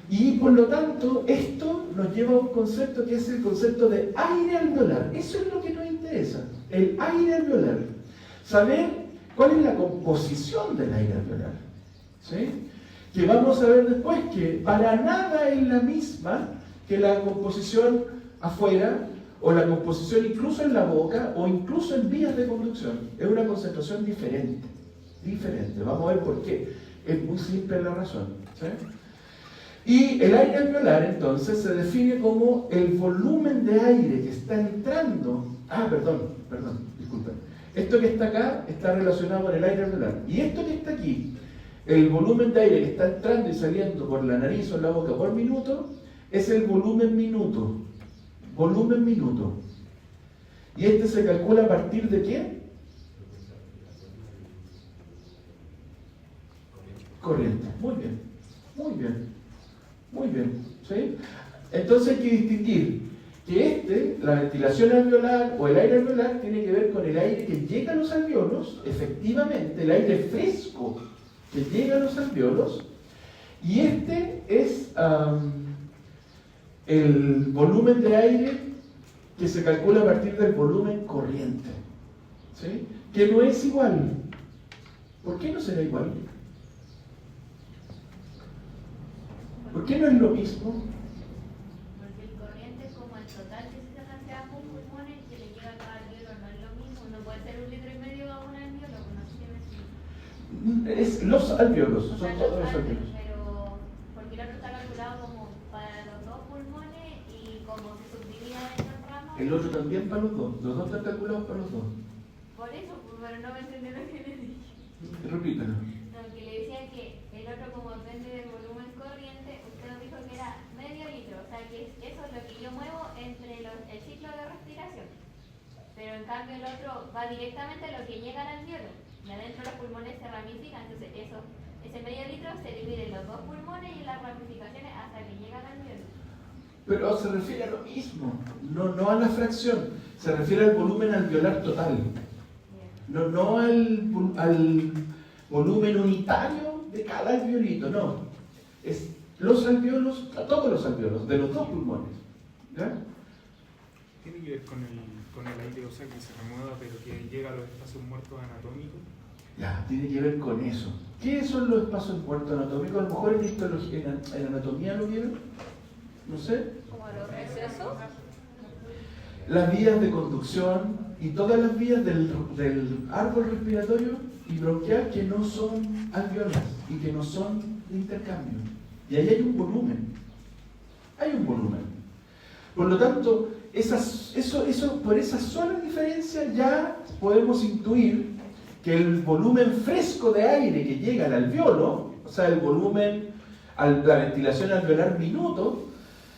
Y por lo tanto, esto nos lleva a un concepto que es el concepto de aire alveolar. Eso es lo que nos interesa, el aire alveolar. Saber cuál es la composición del aire alveolar, ¿sí? que vamos a ver después que para nada es la misma que la composición afuera, o la composición incluso en la boca, o incluso en vías de conducción. Es una concentración diferente. Diferente. Vamos a ver por qué. Es muy simple la razón. ¿Sí? Y el aire alveolar, entonces, se define como el volumen de aire que está entrando. Perdón, disculpen. Esto que está acá está relacionado con el aire alveolar. Y esto que está aquí, el volumen de aire que está entrando y saliendo por la nariz o la boca por minuto, es el volumen minuto. Volumen minuto. ¿Y este se calcula a partir de qué? Corriente. Muy bien. Muy bien. Muy bien. ¿Sí? Entonces hay que distinguir que la ventilación alveolar o el aire alveolar tiene que ver con el aire que llega a los alveolos, efectivamente, el aire fresco que llega a los alveolos, y este es el volumen de aire que se calcula a partir del volumen corriente, ¿sí? Que no es igual. ¿Por qué no será igual? ¿Por qué no es lo mismo? Porque el corriente es como el total que se sacan de ambos pulmones que le llega a cada alveolo, no es lo mismo. No puede ser 1,5 litros a un alveolo, no sé si me explico. Es los alveolos, O son sea, todos los alveolos. pero porque el otro está calculado como para los dos pulmones y como se subdivide en dos ramas. El otro también para los dos están calculados para los dos. Por eso, pero no me entendió lo que le dije. Repítelo. No, que le decía que el otro como depende del volumen corriente, usted nos dijo que era medio litro, o sea que eso es lo que yo muevo entre el ciclo de respiración. Pero en cambio el otro va directamente a lo que llega al alveolo. Y adentro los pulmones se ramifican, entonces ese medio litro se divide en los dos pulmones y en las ramificaciones hasta que llega al alveolo. Pero se refiere a lo mismo, no a la fracción, se refiere al volumen alveolar total. No al volumen unitario de cada alveolito, no. Es los alveolos, a todos los alveolos, de los dos pulmones. ¿Ya? Tiene que ver con el aire, o sea, que se remueva, pero que llega a los espacios muertos anatómicos. Ya, tiene que ver con eso. ¿Qué son los espacios muertos anatómicos? A lo mejor en anatomía lo vieron, no sé. Como los recesos. Las vías de conducción y todas las vías del árbol respiratorio y bronquial que no son alveolas y que no son de intercambio. Y ahí hay un volumen. Hay un volumen. Por lo tanto, por esa sola diferencia ya podemos intuir que el volumen fresco de aire que llega al alveolo, o sea, el volumen, la ventilación alveolar minuto,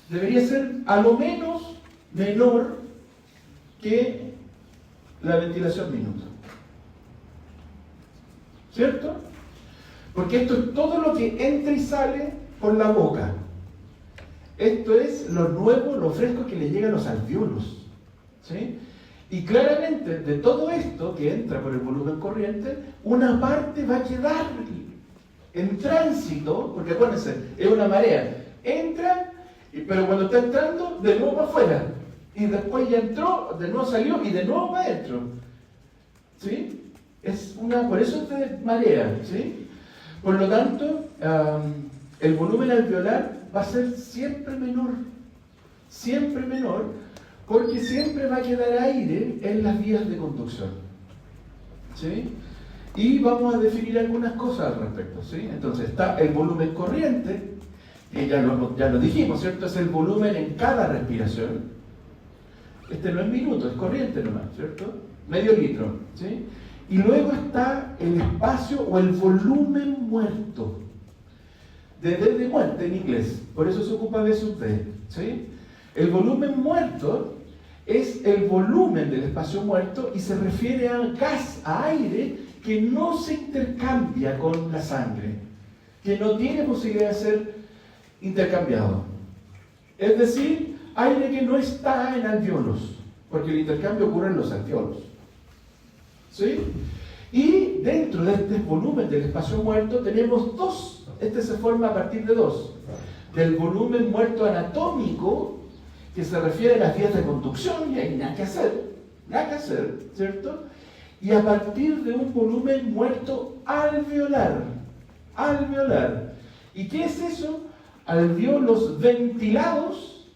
debería ser a lo menos menor que la ventilación minuto. ¿Cierto? Porque esto es todo lo que entra y sale por la boca. Esto es lo nuevo, lo fresco que le llega a los alveolos. ¿Sí? Y claramente de todo esto que entra por el volumen corriente, una parte va a quedar en tránsito, porque acuérdense, es una marea. Entra, pero cuando está entrando, de nuevo para afuera. Y después ya entró, de nuevo salió y de nuevo para adentro. ¿Sí? Por eso es de marea. ¿Sí? Por lo tanto, el volumen alveolar va a ser siempre menor, porque siempre va a quedar aire en las vías de conducción. ¿Sí? Y vamos a definir algunas cosas al respecto. ¿Sí? Entonces está el volumen corriente, que ya lo dijimos, ¿cierto? Es el volumen en cada respiración. Este no es minuto, es corriente nomás, ¿cierto? Medio litro. ¿Sí? Y luego está el espacio o el volumen muerto. De muerte en inglés, por eso se ocupa de sub D, ¿sí? El volumen muerto es el volumen del espacio muerto y se refiere a gas, a aire que no se intercambia con la sangre, que no tiene posibilidad de ser intercambiado. Es decir, aire que no está en alveolos, porque el intercambio ocurre en los alveolos. ¿Sí? Y dentro de este volumen del espacio muerto tenemos dos. Este se forma a partir de dos. Del volumen muerto anatómico, que se refiere a las vías de conducción, y hay nada que hacer, ¿cierto? Y a partir de un volumen muerto alveolar, ¿Y qué es eso? Alvéolos ventilados,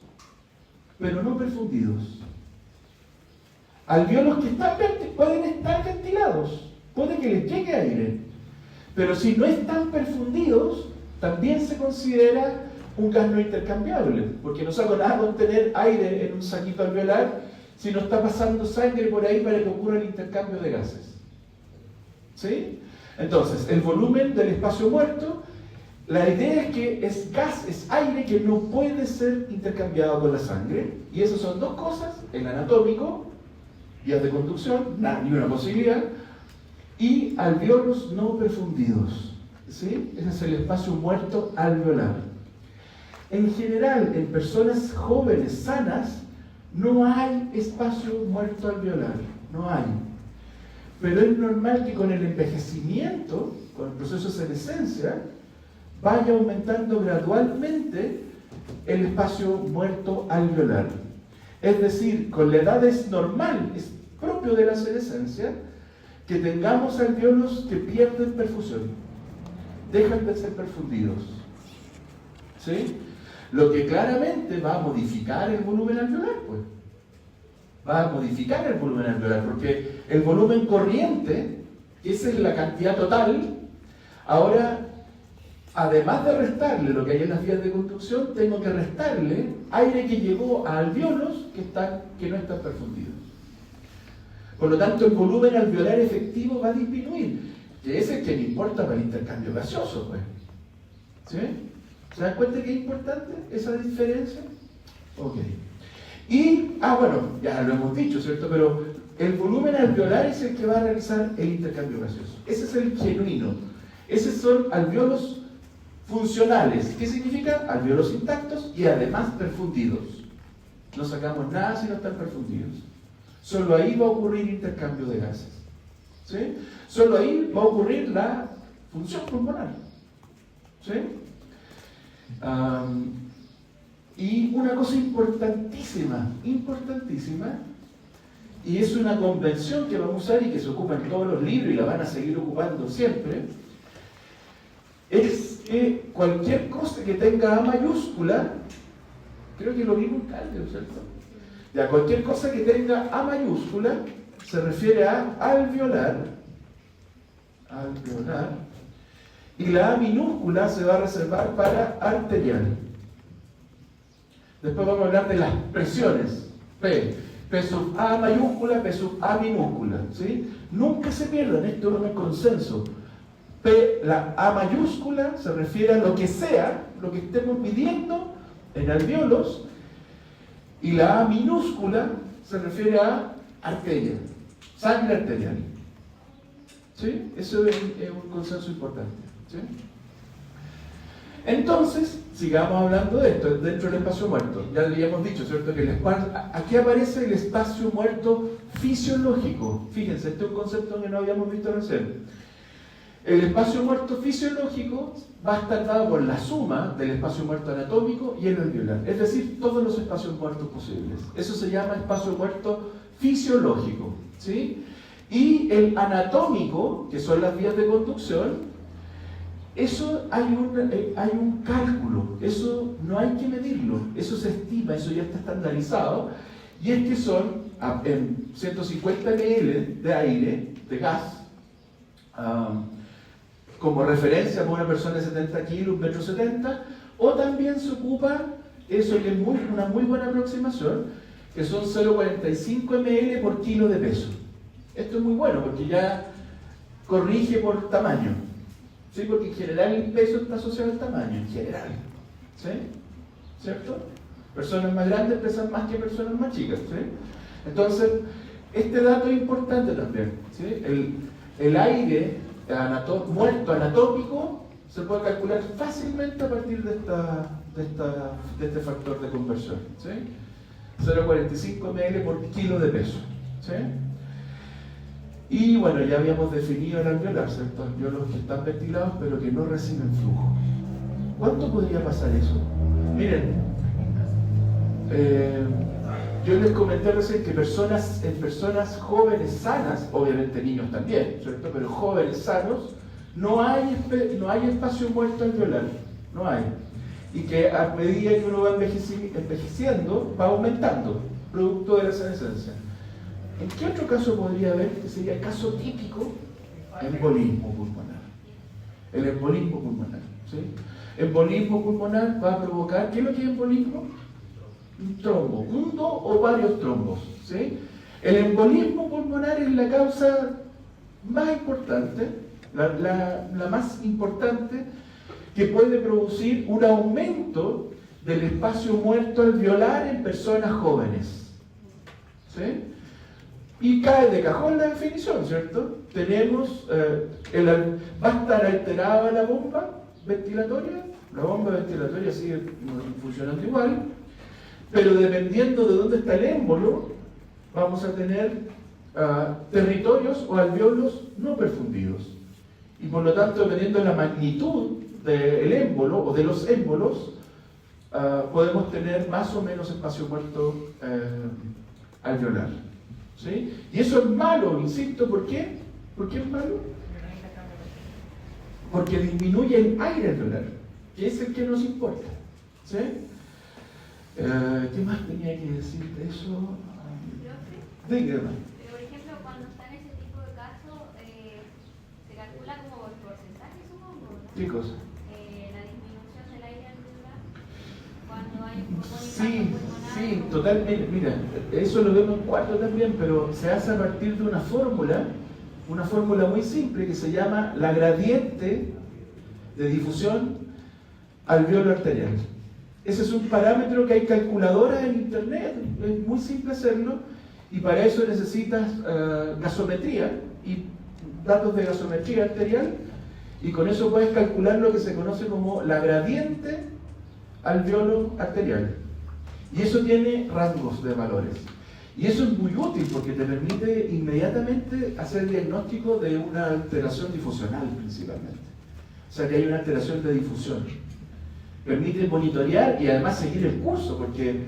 pero no perfundidos. Alvéolos que pueden estar ventilados, puede que les llegue aire, pero si no están perfundidos, también se considera un gas no intercambiable, porque no sabe nada con tener aire en un saquito alveolar si no está pasando sangre por ahí para que ocurra el intercambio de gases. ¿Sí? Entonces, el volumen del espacio muerto, la idea es que es gas, es aire que no puede ser intercambiado con la sangre, y esas son dos cosas: el anatómico, vías de conducción, ni una posibilidad, y alvéolos no perfundidos. ¿Sí? Ese es el espacio muerto alveolar. En general, en personas jóvenes sanas, no hay espacio muerto alveolar, no hay. Pero es normal que con el envejecimiento, con el proceso de senescencia, vaya aumentando gradualmente el espacio muerto alveolar. Es decir, con la edad es normal, es propio de la senescencia, que tengamos alvéolos que pierden perfusión, dejan de ser perfundidos. ¿Sí? Lo que claramente va a modificar el volumen alveolar, pues. Va a modificar el volumen alveolar, porque el volumen corriente, que esa es la cantidad total, ahora, además de restarle lo que hay en las vías de conducción, tengo que restarle aire que llegó a alvéolos que no están perfundidos. Por lo tanto, el volumen alveolar efectivo va a disminuir, que es el que me importa para el intercambio gaseoso, pues. ¿Sí? ¿Se dan cuenta que es importante esa diferencia? Ok. Y, bueno, ya lo hemos dicho, ¿cierto? Pero el volumen alveolar es el que va a realizar el intercambio gaseoso. Ese es el genuino. Esos son alvéolos funcionales. ¿Qué significa? Alvéolos intactos y además perfundidos. No sacamos nada si no están perfundidos. Solo ahí va a ocurrir intercambio de gases. ¿Sí? Solo ahí va a ocurrir la función pulmonar. ¿Sí? Y una cosa importantísima, y es una convención que vamos a usar y que se ocupa en todos los libros y la van a seguir ocupando siempre, es que cualquier cosa que tenga A mayúscula, creo que lo vimos en Cálculo, ¿cierto? Ya, cualquier cosa que tenga A mayúscula se refiere a alveolar, y la A minúscula se va a reservar para arterial. Después vamos a hablar de las presiones. P sub A mayúscula, P sub A minúscula. ¿Sí? Nunca se pierdan, esto es un consenso. La A mayúscula se refiere a lo que sea, lo que estemos midiendo en alvéolos, y la A minúscula se refiere a arteria, sangre arterial. ¿Sí? Eso es un consenso importante. ¿Sí? Entonces, sigamos hablando de esto, dentro del espacio muerto. Ya le habíamos dicho, ¿cierto? Que aquí aparece el espacio muerto fisiológico. Fíjense, este es un concepto que no habíamos visto recién. El espacio muerto fisiológico va a estar dado por la suma del espacio muerto anatómico y el alveolar. Es decir, todos los espacios muertos posibles. Eso se llama espacio muerto fisiológico. ¿Sí? Y el anatómico, que son las vías de conducción, eso hay un cálculo, eso no hay que medirlo, eso se estima, eso ya está estandarizado, y es que son en 150 ml de aire, de gas, como referencia para una persona de 70 kilos, 1,70 m, o también se ocupa, eso que es una muy buena aproximación, que son 0,45 ml por kilo de peso. Esto es muy bueno porque ya corrige por tamaño. ¿Sí? Porque en general el peso está asociado al tamaño, en general. ¿Sí? ¿Cierto? Personas más grandes pesan más que personas más chicas. ¿Sí? Entonces, este dato es importante también. ¿Sí? El aire muerto anatómico se puede calcular fácilmente a partir de este factor de conversión. ¿Sí? 0,45 ml por kilo de peso. ¿Sí? Y bueno, ya habíamos definido el alveolar, ¿cierto? Alvéolos que están ventilados pero que no reciben flujo. ¿Cuánto podría pasar eso? Miren, yo les comenté recién que en personas jóvenes sanas, obviamente niños también, ¿cierto? Pero jóvenes sanos, no hay espacio muerto alveolar. no hay. Y que a medida que uno va envejeciendo, va aumentando, producto de la senescencia. ¿En qué otro caso podría haber, que sería el caso típico? Embolismo pulmonar. El embolismo pulmonar, ¿sí? Embolismo pulmonar va a provocar, ¿qué es lo que es embolismo? Un trombo, uno o varios trombos, ¿sí? El embolismo pulmonar es la causa más importante, la más importante, que puede producir un aumento del espacio muerto alveolar en personas jóvenes, ¿sí? Y cae de cajón la definición, ¿cierto? Tenemos, va a estar alterada la bomba ventilatoria, la bomba ventilatoria sigue funcionando igual, pero dependiendo de dónde está el émbolo, vamos a tener territorios o alveolos no perfundidos. Y por lo tanto, dependiendo de la magnitud del émbolo o de los émbolos, podemos tener más o menos espacio muerto alveolar. ¿Sí? Y eso es malo, insisto, ¿por qué? ¿Por qué es malo? Porque disminuye el aire alveolar, que es el que nos importa. ¿Sí? ¿Qué más tenía que decir de eso? Dígame. Por ejemplo, cuando está en ese tipo de casos, se calcula como por porcentaje, supongo, ¿no? ¿Qué cosa? La disminución del aire alveolar, cuando hay un Sí, pulmonar. sí, totalmente. Mira, eso lo vemos en cuarto también, pero se hace a partir de una fórmula muy simple que se llama la gradiente de difusión alveolo arterial. Ese es un parámetro que hay calculadoras en internet, es muy simple hacerlo, y para eso necesitas gasometría y datos de gasometría arterial, y con eso puedes calcular lo que se conoce como la gradiente alveolo arterial. Y eso tiene rangos de valores. Y eso es muy útil porque te permite inmediatamente hacer el diagnóstico de una alteración difusional principalmente. O sea que hay una alteración de difusión. Permite monitorear y además seguir el curso, porque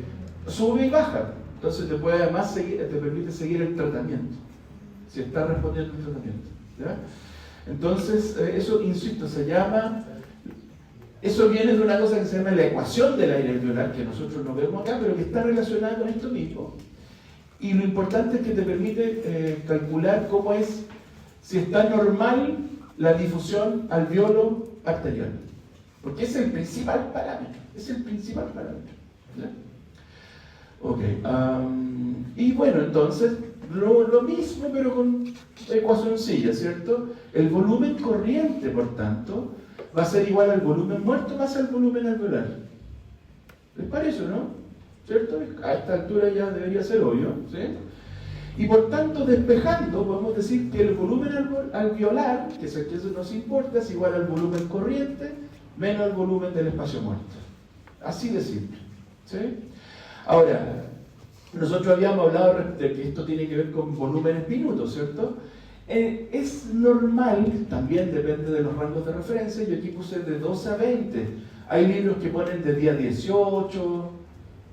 sube y baja. Entonces te puede además te permite seguir el tratamiento, si está respondiendo al tratamiento. ¿Ya? Entonces, eso, insisto, eso viene de una cosa que se llama la ecuación del aire alveolar, que nosotros no vemos acá, pero que está relacionada con esto mismo. Y lo importante es que te permite calcular cómo es, si está normal la difusión alveolo arterial. Porque es el principal parámetro. Es el principal parámetro. ¿Ya? Ok. Y bueno, entonces, lo mismo, pero con ecuacioncilla, ¿cierto? El volumen corriente, por tanto, va a ser igual al volumen muerto más al volumen alveolar. ¿Les parece, no? ¿Cierto? A esta altura ya debería ser obvio, ¿sí? Y por tanto, despejando, podemos decir que el volumen alveolar, que es el que nos importa, es igual al volumen corriente menos el volumen del espacio muerto. Así de simple, ¿sí? Ahora, nosotros habíamos hablado de que esto tiene que ver con volúmenes minutos, ¿cierto? Es normal, también depende de los rangos de referencia, yo aquí puse de 12 a 20. Hay libros que ponen de día 18,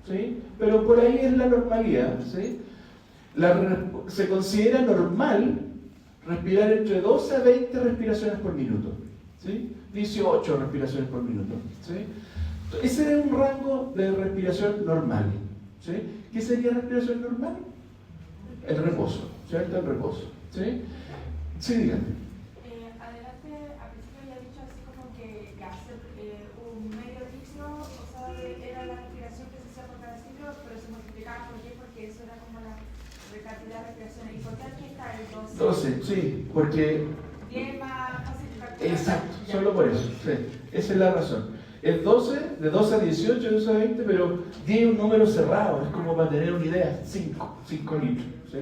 ¿sí? Pero por ahí es la normalidad, ¿sí? Se considera normal respirar entre 12 a 20 respiraciones por minuto, ¿sí? 18 respiraciones por minuto, ¿sí? Ese es un rango de respiración normal, ¿sí? ¿Qué sería respiración normal? El reposo, ¿cierto? El reposo, ¿sí? Sí, díganme. Adelante, al principio había dicho así como que hacer un medio litro, o sea, era la respiración que se hacía por cada ciclo, pero se multiplicaba por 10 porque eso era como la cantidad de respiraciones. ¿Y por qué aquí está el 12? 12, sí, porque... 10 más fácil de calcular. Exacto, solo por eso, sí, esa es la razón. El 12, de 12 a 18, de 12 a 20, pero 10 es un número cerrado, es como para tener una idea, 5 litros, ¿sí?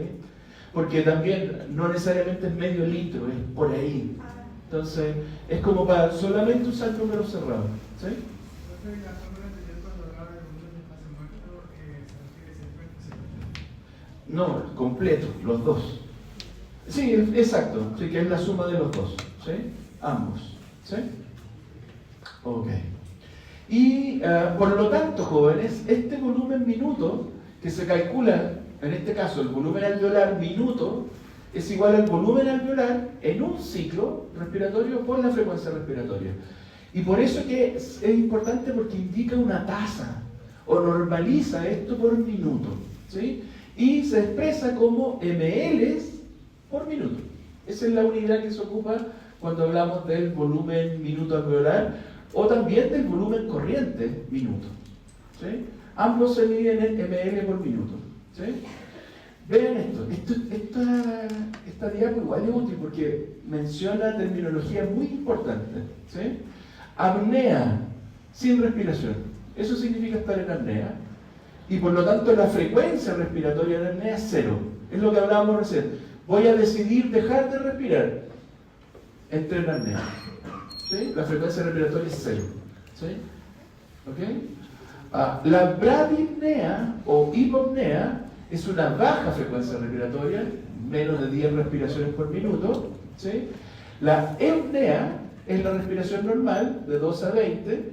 Porque también no necesariamente es medio litro, es por ahí. Entonces, es como para solamente usar números cerrados, ¿sí? No, completo, los dos. Sí, exacto, sí, que es la suma de los dos, ¿sí? Ambos, ¿sí? Ok. Y por lo tanto, jóvenes, este volumen minuto que se calcula, en este caso el volumen alveolar minuto, es igual al volumen alveolar en un ciclo respiratorio por la frecuencia respiratoria. Y por eso que es importante, porque indica una tasa o normaliza esto por minuto, ¿sí? Y se expresa como ml por minuto. Esa es la unidad que se ocupa cuando hablamos del volumen minuto alveolar o también del volumen corriente minuto, ¿sí? Ambos se miden en ml por minuto, ¿sí? Vean esto. Esta diapo igual es útil porque menciona terminología muy importante, ¿sí? Apnea, sin respiración. Eso significa estar en apnea. Y por lo tanto la frecuencia respiratoria de apnea es 0. Es lo que hablábamos recién. Voy a decidir dejar de respirar. Entré en apnea, ¿sí? La frecuencia respiratoria es 0, ¿sí? ¿Ok? La bradipnea o hipopnea es una baja frecuencia respiratoria, menos de 10 respiraciones por minuto, ¿sí? La eupnea es la respiración normal, de 2 a 20.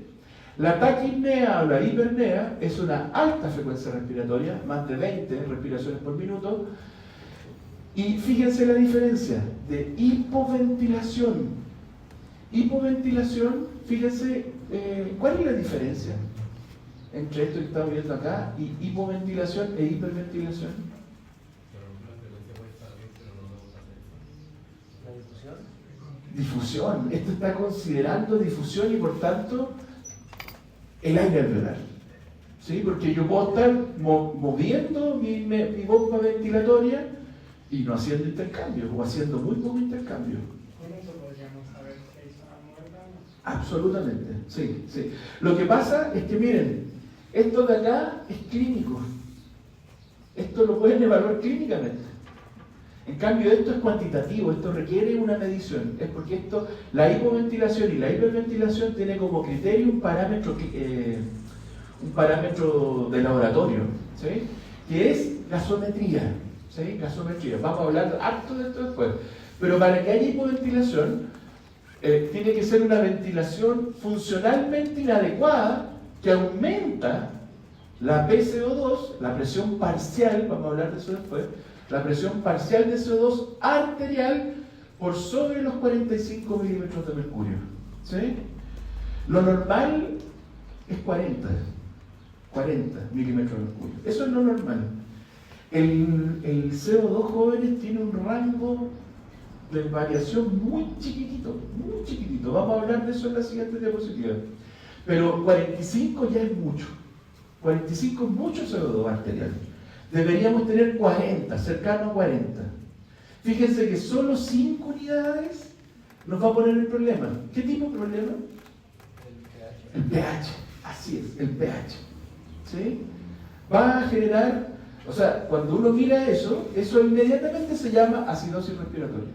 La taquipnea o la hiperpnea es una alta frecuencia respiratoria, más de 20 respiraciones por minuto. Y fíjense la diferencia de hipoventilación. Hipoventilación, fíjense, ¿cuál es la diferencia entre esto que estamos viendo acá y hipoventilación e hiperventilación? ¿La difusión? Difusión. Esto está considerando difusión y por tanto el aire alveolar. ¿Sí? Porque yo puedo estar moviendo mi bomba ventilatoria y no haciendo intercambio o haciendo muy poco intercambio. ¿Con eso podríamos saber si hay zona muerta o no? Absolutamente, sí, sí. Lo que pasa es que miren, esto de acá es clínico. Esto lo pueden evaluar clínicamente. En cambio, esto es cuantitativo, esto requiere una medición. Es porque esto, la hipoventilación y la hiperventilación tiene como criterio un parámetro de laboratorio, ¿sí? Que es gasometría, ¿sí? Gasometría. Vamos a hablar harto de esto después. Pero para que haya hipoventilación, tiene que ser una ventilación funcionalmente inadecuada que aumenta la PCO2, la presión parcial, vamos a hablar de eso después, la presión parcial de CO2 arterial por sobre los 45 milímetros de mercurio, ¿sí? Lo normal es 40 milímetros de mercurio. Eso es lo normal. El CO2, jóvenes, tiene un rango de variación muy chiquitito, muy chiquitito. Vamos a hablar de eso en la siguiente diapositiva. Pero 45 ya es mucho. 45 es mucho CO2 arterial. Deberíamos tener 40, cercano a 40. Fíjense que solo 5 unidades nos va a poner el problema. ¿Qué tipo de problema? El pH. Así es, el pH. ¿Sí? Va a generar, o sea, cuando uno mira eso inmediatamente se llama acidosis respiratoria.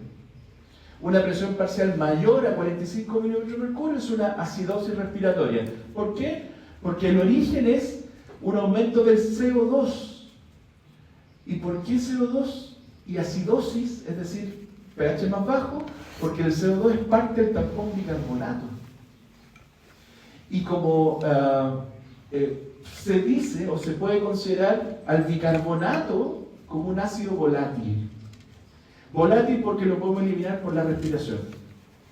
Una presión parcial mayor a 45 milímetros de mercurio es una acidosis respiratoria. ¿Por qué? Porque el origen es un aumento del CO2. ¿Y por qué CO2 y acidosis, es decir, pH más bajo? Porque el CO2 es parte del tampón bicarbonato. Y como se dice o se puede considerar al bicarbonato como un ácido volátil. Volátil porque lo podemos eliminar por la respiración,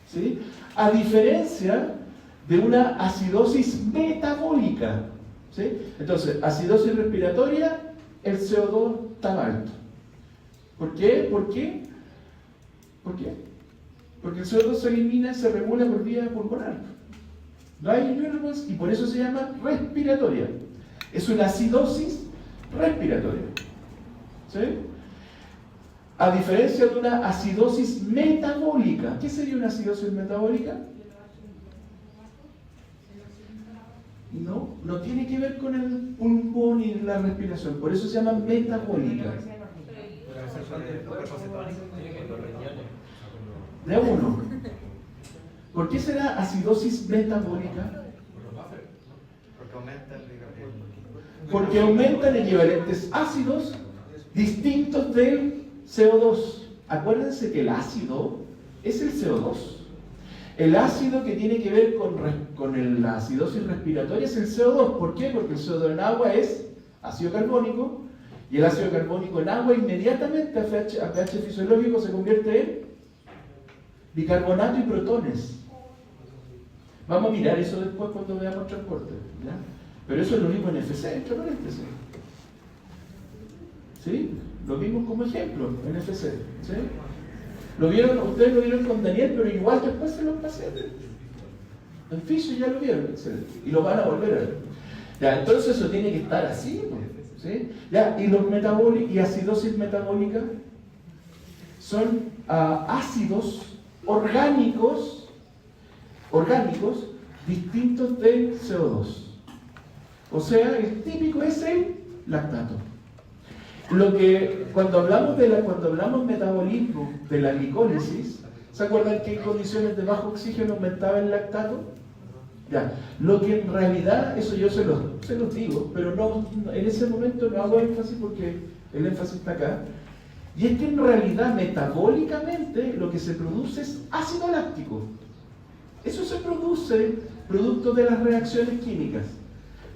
¿sí? A diferencia de una acidosis metabólica, ¿sí? Entonces, acidosis respiratoria, el CO2 está alto. ¿Por qué? ¿Por qué? ¿Por qué? Porque el CO2 se elimina y se regula por vía pulmonar. No hay ninguna más, y por eso se llama respiratoria. Es una acidosis respiratoria, ¿sí? A diferencia de una acidosis metabólica. ¿Qué sería una acidosis metabólica? No tiene que ver con el pulmón y la respiración. Por eso se llama metabólica. De uno. ¿Por qué será acidosis metabólica? Porque aumentan equivalentes ácidos distintos del CO2. Acuérdense que el ácido es el CO2. El ácido que tiene que ver con la acidosis respiratoria es el CO2. ¿Por qué? Porque el CO2 en agua es ácido carbónico y el ácido carbónico en agua inmediatamente a pH fisiológico se convierte en bicarbonato y protones. Vamos a mirar eso después cuando veamos transporte, ¿ya? Pero eso es lo mismo en FC, entre paréntesis. ¿Sí? Lo vimos como ejemplo en FC. ¿Sí? Lo vieron, ustedes lo vieron con Daniel, pero igual después se los pasé. En Fisher ya lo vieron, excelente. Y lo van a volver a ver. Ya, entonces eso tiene que estar así, ¿no? ¿Sí? Ya, y los metabólicos y acidosis metabólica son ácidos orgánicos distintos del CO2. O sea, el típico es el lactato. Lo que cuando hablamos metabolismo de la glicólisis, ¿se acuerdan que en condiciones de bajo oxígeno aumentaba el lactato? Ya, lo que en realidad, eso yo se los digo, pero no, en ese momento no hago énfasis porque el énfasis está acá. Y es que en realidad metabólicamente lo que se produce es ácido láctico. Eso se produce producto de las reacciones químicas.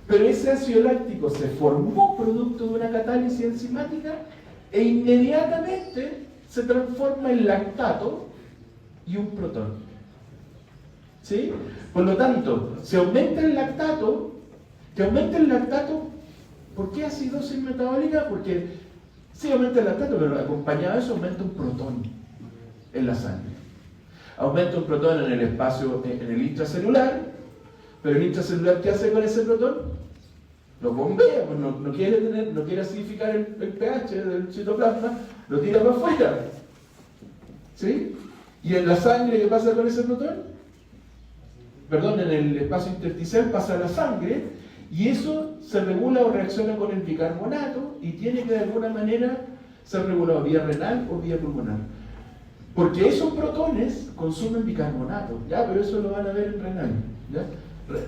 Pero ese ácido láctico se formó producto de una catálisis enzimática e inmediatamente se transforma en lactato y un protón. ¿Sí? Por lo tanto, si aumenta el lactato, ¿por qué acidosis metabólica? Porque sí aumenta el lactato, pero acompañado de eso aumenta un protón en la sangre. Aumenta un protón en el espacio, en el intracelular, pero el intracelular, ¿qué hace con ese protón? Lo bombea, pues no quiere acidificar el pH del citoplasma, lo tira para afuera. ¿Sí? ¿Y en la sangre qué pasa con ese protón? Perdón, en el espacio intersticial pasa a la sangre y eso se regula o reacciona con el bicarbonato y tiene que de alguna manera ser regulado vía renal o vía pulmonar. Porque esos protones consumen bicarbonato, ¿ya? Pero eso lo van a ver en renal, ¿ya?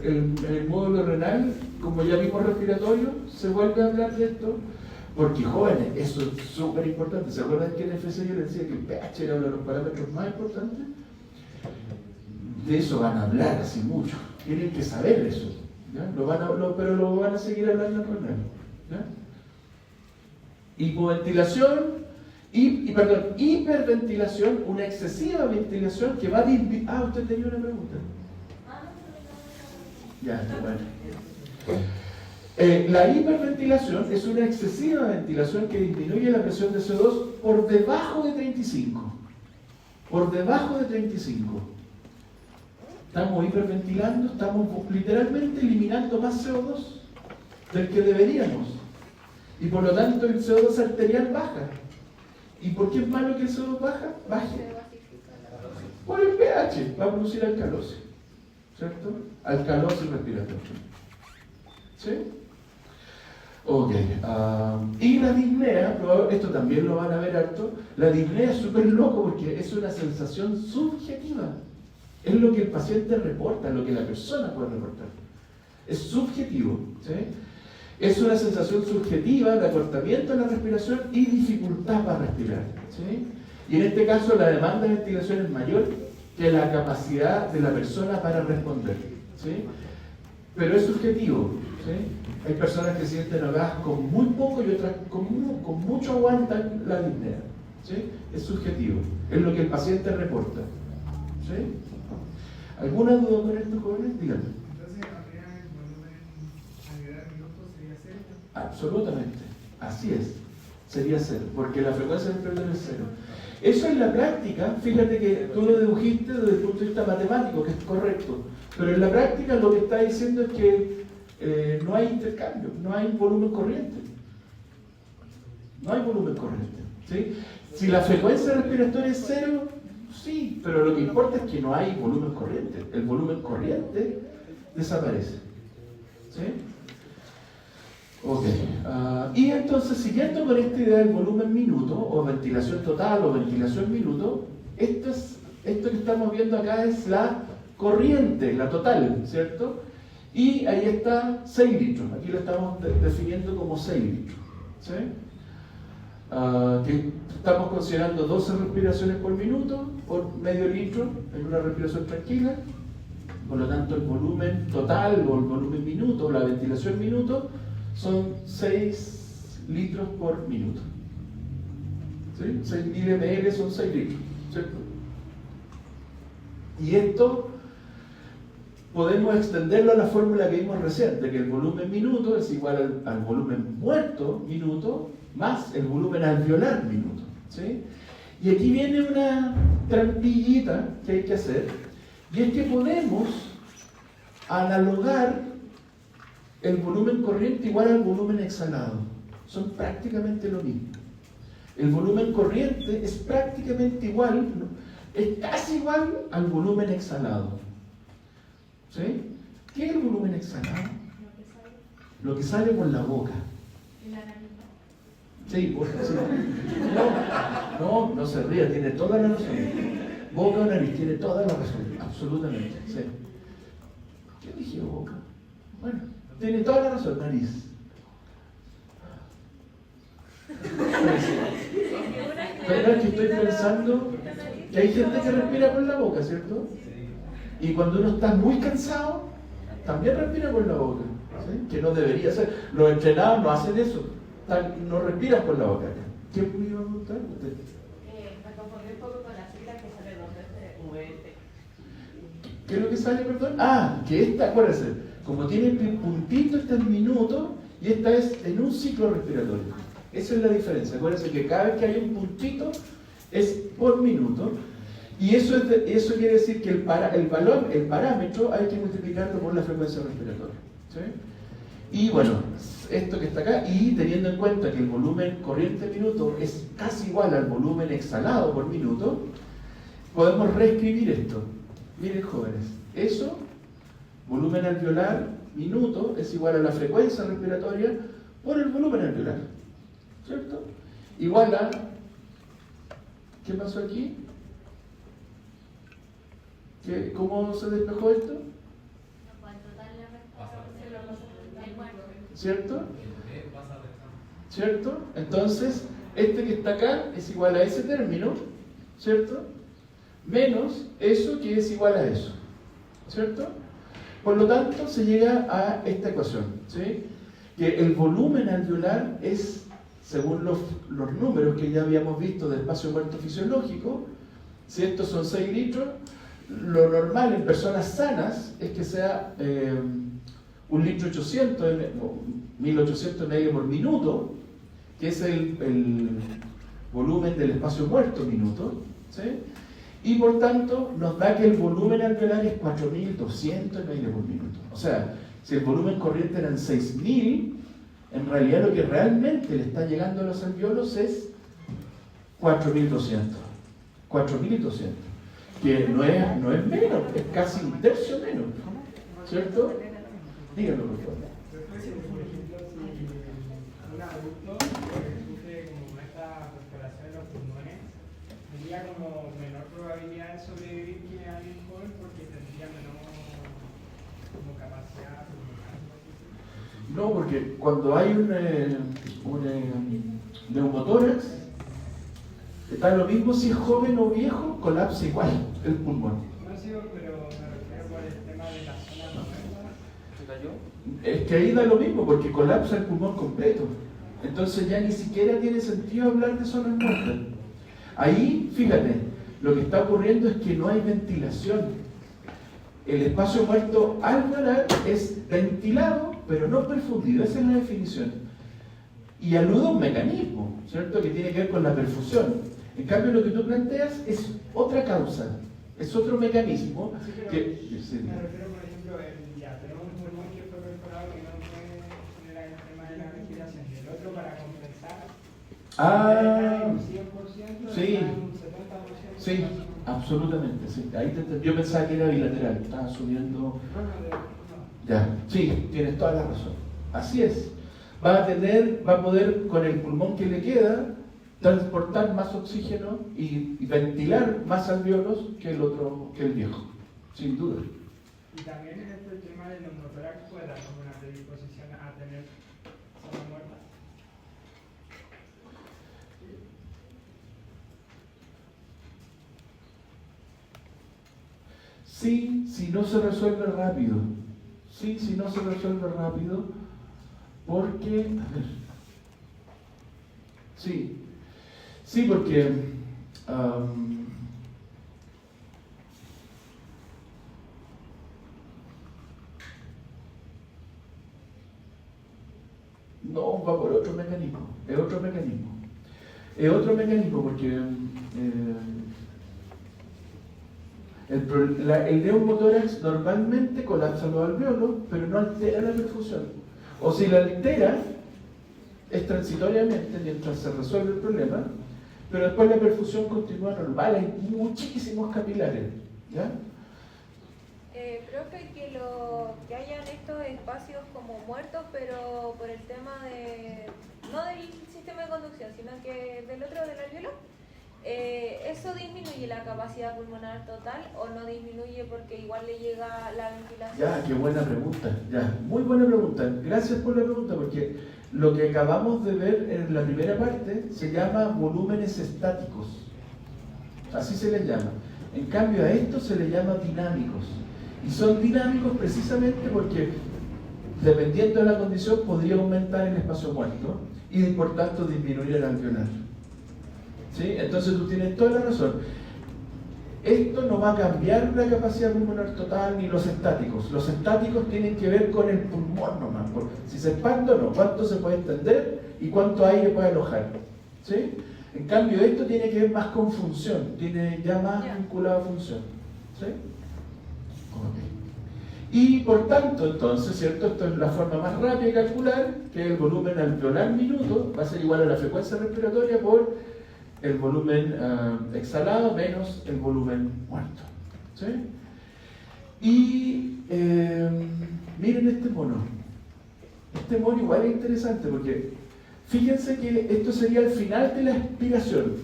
En el módulo renal, como ya vimos respiratorio, se vuelve a hablar de esto, porque jóvenes, eso es súper importante. ¿Se acuerdan que en FC yo les decía que el pH era uno de los parámetros más importantes? De eso van a hablar así mucho, tienen que saber eso, ¿ya? Pero lo van a seguir hablando en renal, ¿ya? Hiperventilación, una excesiva ventilación que va a disminuir. Usted tenía una pregunta. Ya, bueno. La hiperventilación es una excesiva ventilación que disminuye la presión de CO2 por debajo de 35. Por debajo de 35. Estamos hiperventilando, estamos literalmente eliminando más CO2 del que deberíamos. Y por lo tanto el CO2 arterial baja. ¿Y por qué es malo que el CO2 baje? Por el pH, va a producir alcalosis. ¿Cierto? Alcalosis respiratoria. ¿Sí? Ok. Y la disnea, esto también lo van a ver harto, la disnea es súper loco porque es una sensación subjetiva. Es lo que el paciente reporta, lo que la persona puede reportar. Es subjetivo. ¿Sí? Es una sensación subjetiva de acortamiento de la respiración y dificultad para respirar. ¿Sí? Y en este caso la demanda de ventilación es mayor que la capacidad de la persona para responder. ¿Sí? Pero es subjetivo. ¿Sí? Hay personas que sienten ahogadas con muy poco y otras con mucho aguantan la disnea. ¿Sí? Es subjetivo. Es lo que el paciente reporta. ¿Sí? ¿Alguna duda con esto, jóvenes? Díganme. Entonces, ampliar el volumen a nivel de minutos sería cero. Absolutamente. Así es. Sería cero. Porque la frecuencia del protón es cero. Eso en la práctica, fíjate que tú lo dedujiste desde el punto de vista matemático, que es correcto. Pero en la práctica lo que está diciendo es que no hay intercambio, no hay volumen corriente. No hay volumen corriente. ¿Sí? Si la frecuencia respiratoria es cero, sí, pero lo que importa es que no hay volumen corriente. El volumen corriente desaparece. ¿Sí? Ok. Y entonces, siguiendo con esta idea del volumen minuto, o ventilación total, o ventilación minuto, esto que estamos viendo acá es la corriente, la total, ¿cierto? Y ahí está 6 litros. Aquí lo estamos definiendo como 6 litros. ¿Sí? Que estamos considerando 12 respiraciones por minuto, por medio litro, en una respiración tranquila. Por lo tanto, el volumen total, o el volumen minuto, o la ventilación minuto, son 6 litros por minuto. ¿Sí? 6.000 ml son 6 litros, ¿cierto? Y esto podemos extenderlo a la fórmula que vimos recién, de que el volumen minuto es igual al volumen muerto minuto más el volumen alveolar minuto. ¿Sí? Y aquí viene una trampillita que hay que hacer, y es que podemos analogar el volumen corriente igual al volumen exhalado. Son prácticamente lo mismo. El volumen corriente es prácticamente igual, es casi igual al volumen exhalado. ¿Sí? ¿Qué es el volumen exhalado? Lo que sale por la boca. Sí, sí. No se ría, tiene toda la razón. Boca o nariz, tiene toda la razón, absolutamente. Sí. ¿Qué dije boca? Bueno, tiene toda la razón, nariz. Pero es que estoy pensando que hay gente que respira por la boca, ¿cierto? Y cuando uno está muy cansado, también respira por la boca, ¿sí? Que no debería ser. Los entrenados no hacen eso, no respiran por la boca. ¿Qué me iba a preguntar usted? Me confundí un poco con las siglas que sale dos veces VT. ¿Qué es lo que sale, perdón? Ah, que esta, acuérdense, como tiene puntito, esta es minuto y esta es en un ciclo respiratorio. Esa es la diferencia. Acuérdense que cada vez que hay un puntito es por minuto. Y eso quiere decir que el parámetro hay que multiplicarlo por la frecuencia respiratoria. ¿Sí? Y bueno, esto que está acá, y teniendo en cuenta que el volumen corriente minuto es casi igual al volumen exhalado por minuto, podemos reescribir esto. Miren, jóvenes, eso, volumen alveolar minuto, es igual a la frecuencia respiratoria por el volumen alveolar. ¿Cierto? Igual a... ¿Qué pasó aquí? ¿Cómo se despejó esto? ¿Cierto? ¿Cierto? Entonces, este que está acá es igual a ese término, ¿cierto? Menos eso que es igual a eso, ¿cierto? Por lo tanto, se llega a esta ecuación, ¿sí? Que el volumen alveolar es, según los números que ya habíamos visto de espacio muerto fisiológico, si estos son 6 litros, lo normal en personas sanas es que sea 1 litro 800, 1800 ml por minuto, que es el volumen del espacio muerto minuto, ¿sí? Y por tanto nos da que el volumen alveolar es 4200 ml por minuto. O sea, si el volumen corriente eran 6000, en realidad lo que realmente le está llegando a los alveolos es 4200. 4200. Que no es menos, es casi un tercio menos. ¿Cierto? Díganlo, por favor. Por ejemplo, si un adulto sufre como esta perforación en los pulmones, tendría como menor probabilidad de sobrevivir que alguien joven porque tendría menor como capacidad pulmonar. No, porque cuando hay un neumotórax, está lo mismo si es joven o viejo, colapsa igual el pulmón. No sé, pero me refiero por el tema de la zona nueva. ¿Se cayó? Es que ahí da lo mismo, porque colapsa el pulmón completo. Entonces ya ni siquiera tiene sentido hablar de zonas muertas. Ahí, fíjate, lo que está ocurriendo es que no hay ventilación. El espacio muerto alveolar es ventilado, pero no perfundido. Esa es la definición. Y alude a un mecanismo, ¿cierto?, que tiene que ver con la perfusión. En cambio, lo que tú planteas es otra causa, es otro mecanismo. Sí, pero Que, sí. me refiero, por ejemplo, ya tenemos un pulmón que fue perforado que no puede generar el tema de la respiración, y el otro para compensar. Ah, Un 100%, sí. un 70%. sí, absolutamente. Sí. Ahí yo pensaba que era bilateral, estaba subiendo. Ya, sí, tienes toda la razón. Así es. Va a poder, con el pulmón que le queda, transportar más oxígeno y ventilar más alveolos que el viejo, sin duda. Y también este tema del neumotórax puede dar como una predisposición a tener zona muerta. Sí, si no se resuelve rápido. Sí, si no se resuelve rápido, porque, a ver, sí, porque No, va por otro mecanismo. Es otro mecanismo. Es otro mecanismo porque el neumotórax normalmente colapsa los alvéolos, pero no altera la perfusión. O si la altera, es transitoriamente mientras se resuelve el problema, pero después la perfusión continúa normal. Hay muchísimos capilares. ¿Ya? Profe, que hayan estos espacios como muertos, pero por el tema de, no del sistema de conducción, sino que del otro, del alveolo, ¿eso disminuye la capacidad pulmonar total o no disminuye porque igual le llega la ventilación? Ya, qué buena pregunta. Ya, muy buena pregunta. Gracias por la pregunta, porque lo que acabamos de ver en la primera parte se llama volúmenes estáticos. Así se les llama. En cambio, a esto se les llama dinámicos. Y son dinámicos precisamente porque, dependiendo de la condición, podría aumentar el espacio muerto y por tanto disminuir el alveolar. ¿Sí? Entonces tú tienes toda la razón. Esto no va a cambiar la capacidad pulmonar total ni los estáticos. Los estáticos tienen que ver con el pulmón nomás. Si se expande o no, cuánto se puede extender y cuánto aire puede alojar. ¿Sí? En cambio, esto tiene que ver más con función, tiene ya más vinculado a función. ¿Sí? Y por tanto, entonces, ¿cierto? Esto es la forma más rápida de calcular que el volumen alveolar minuto va a ser igual a la frecuencia respiratoria por el volumen exhalado menos el volumen muerto. ¿Sí? Y miren este mono. Este mono igual es interesante porque fíjense que esto sería el final de la expiración.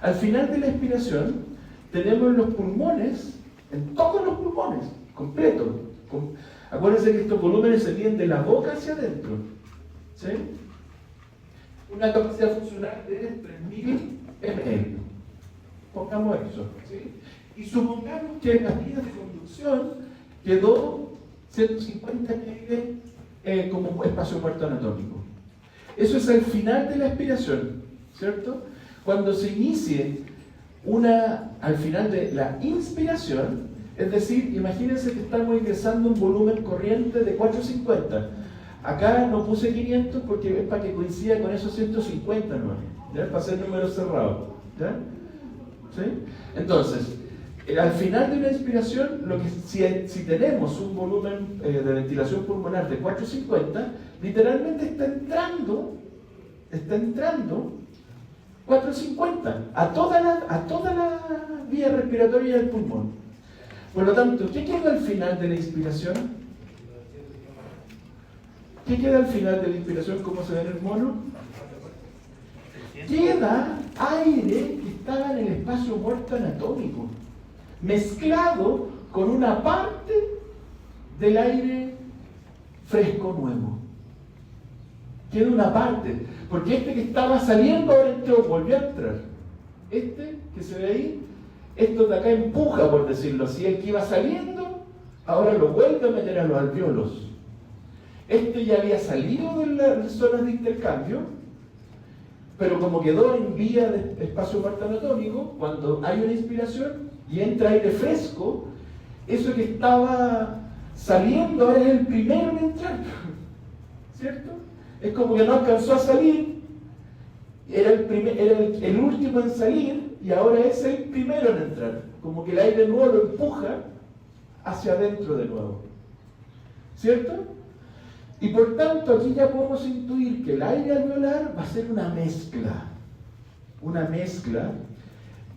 Al final de la expiración tenemos los pulmones, en todos los pulmones, completos. Acuérdense que estos volúmenes se miden de la boca hacia adentro. ¿Sí? Una capacidad funcional de 3000 ml. Pongamos eso. ¿Sí? Y supongamos que en las vías de conducción quedó 150 ml como espacio muerto anatómico. Eso es al final de la expiración, ¿cierto? Cuando se inicie al final de la inspiración, es decir, imagínense que estamos ingresando un volumen corriente de 450. Acá no puse 500 porque es para que coincida con esos 150 nomás, ¿ya? Para hacer números cerrados, ¿ya? ¿Sí? Entonces, al final de una inspiración, si tenemos un volumen de ventilación pulmonar de 450, literalmente está entrando 450 a toda la vía respiratoria del pulmón. Por lo tanto, ¿qué queda al final de la inspiración? ¿Qué queda al final de la inspiración, como se ve en el mono? Queda aire que estaba en el espacio muerto anatómico, mezclado con una parte del aire fresco nuevo. Queda una parte, porque este que estaba saliendo ahora entró, volvió a entrar. Este que se ve ahí, esto de acá empuja, por decirlo así, el que iba saliendo, ahora lo vuelve a meter a los alvéolos. Este ya había salido de las zonas de intercambio, pero como quedó en vía de espacio muerto anatómico, cuando hay una inspiración y entra aire fresco, eso que estaba saliendo ahora es el primero en entrar, ¿cierto? Es como que no alcanzó a salir, era el último en salir y ahora es el primero en entrar, como que el aire nuevo lo empuja hacia adentro de nuevo, ¿cierto? Y por tanto aquí ya podemos intuir que el aire alveolar va a ser una mezcla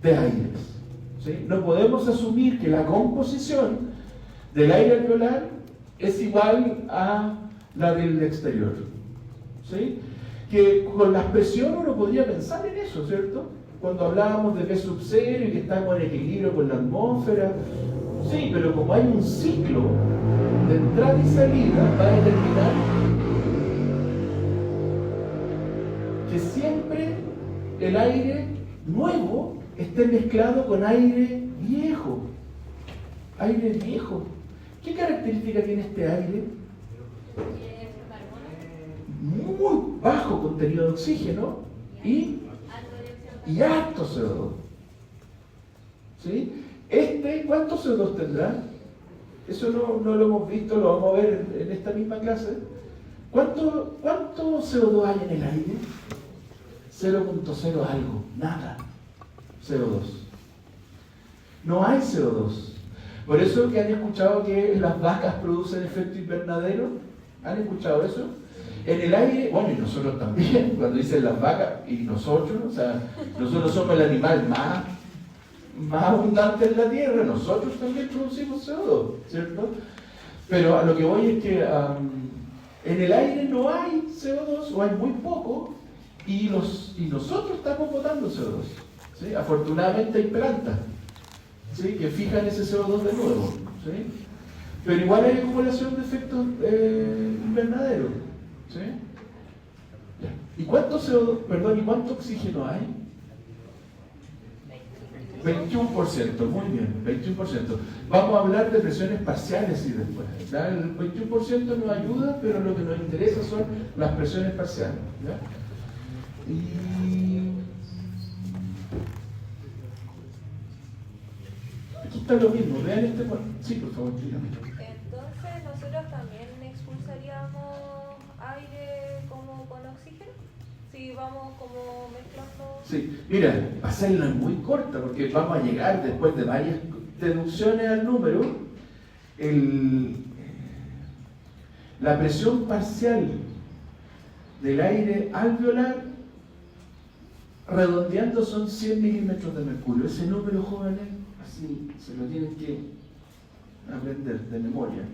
de aires, ¿sí? No podemos asumir que la composición del aire alveolar es igual a la del exterior, ¿sí? Que con la presión uno podría pensar en eso, ¿cierto? Cuando hablábamos de P sub 0 y que estamos en equilibrio con la atmósfera, sí, pero como hay un ciclo de entrada y salida, va a determinar que siempre el aire nuevo esté mezclado con aire viejo. Aire viejo. ¿Qué característica tiene este aire? Muy bajo contenido de oxígeno y alto CO2. ¿Sí? ¿Cuántos CO2 tendrá? Eso no lo hemos visto, lo vamos a ver en esta misma clase. ¿Cuánto CO2 hay en el aire? 0.0 algo, nada. CO2. No hay CO2. Por eso que han escuchado que las vacas producen efecto invernadero. ¿Han escuchado eso? En el aire, bueno, y nosotros también, cuando dicen las vacas, y nosotros, o sea, nosotros somos el animal más abundante en la Tierra, nosotros también producimos CO2, ¿cierto? Pero a lo que voy es que en el aire no hay CO2, o hay muy poco, y nosotros estamos botando CO2. ¿Sí? Afortunadamente hay plantas, ¿sí?, que fijan ese CO2 de nuevo, ¿sí? Pero igual hay acumulación de efectos invernaderos, ¿sí? Ya. ¿Y cuánto CO2, perdón, y cuánto oxígeno hay? 21%, muy bien, 21%. Vamos a hablar de presiones parciales y después. ¿Ya? El 21% nos ayuda, pero lo que nos interesa son las presiones parciales. ¿Ya? Y aquí está lo mismo, vean este. Sí, por favor, dígame. Entonces, nosotros también expulsaríamos aire como con oxígeno, si vamos como mezclando. Sí, mira, hacerla muy corta porque vamos a llegar después de varias deducciones al número. La presión parcial del aire alveolar, redondeando, son 100 milímetros de mercurio. Ese número, jóvenes, así se lo tienen que aprender de memoria.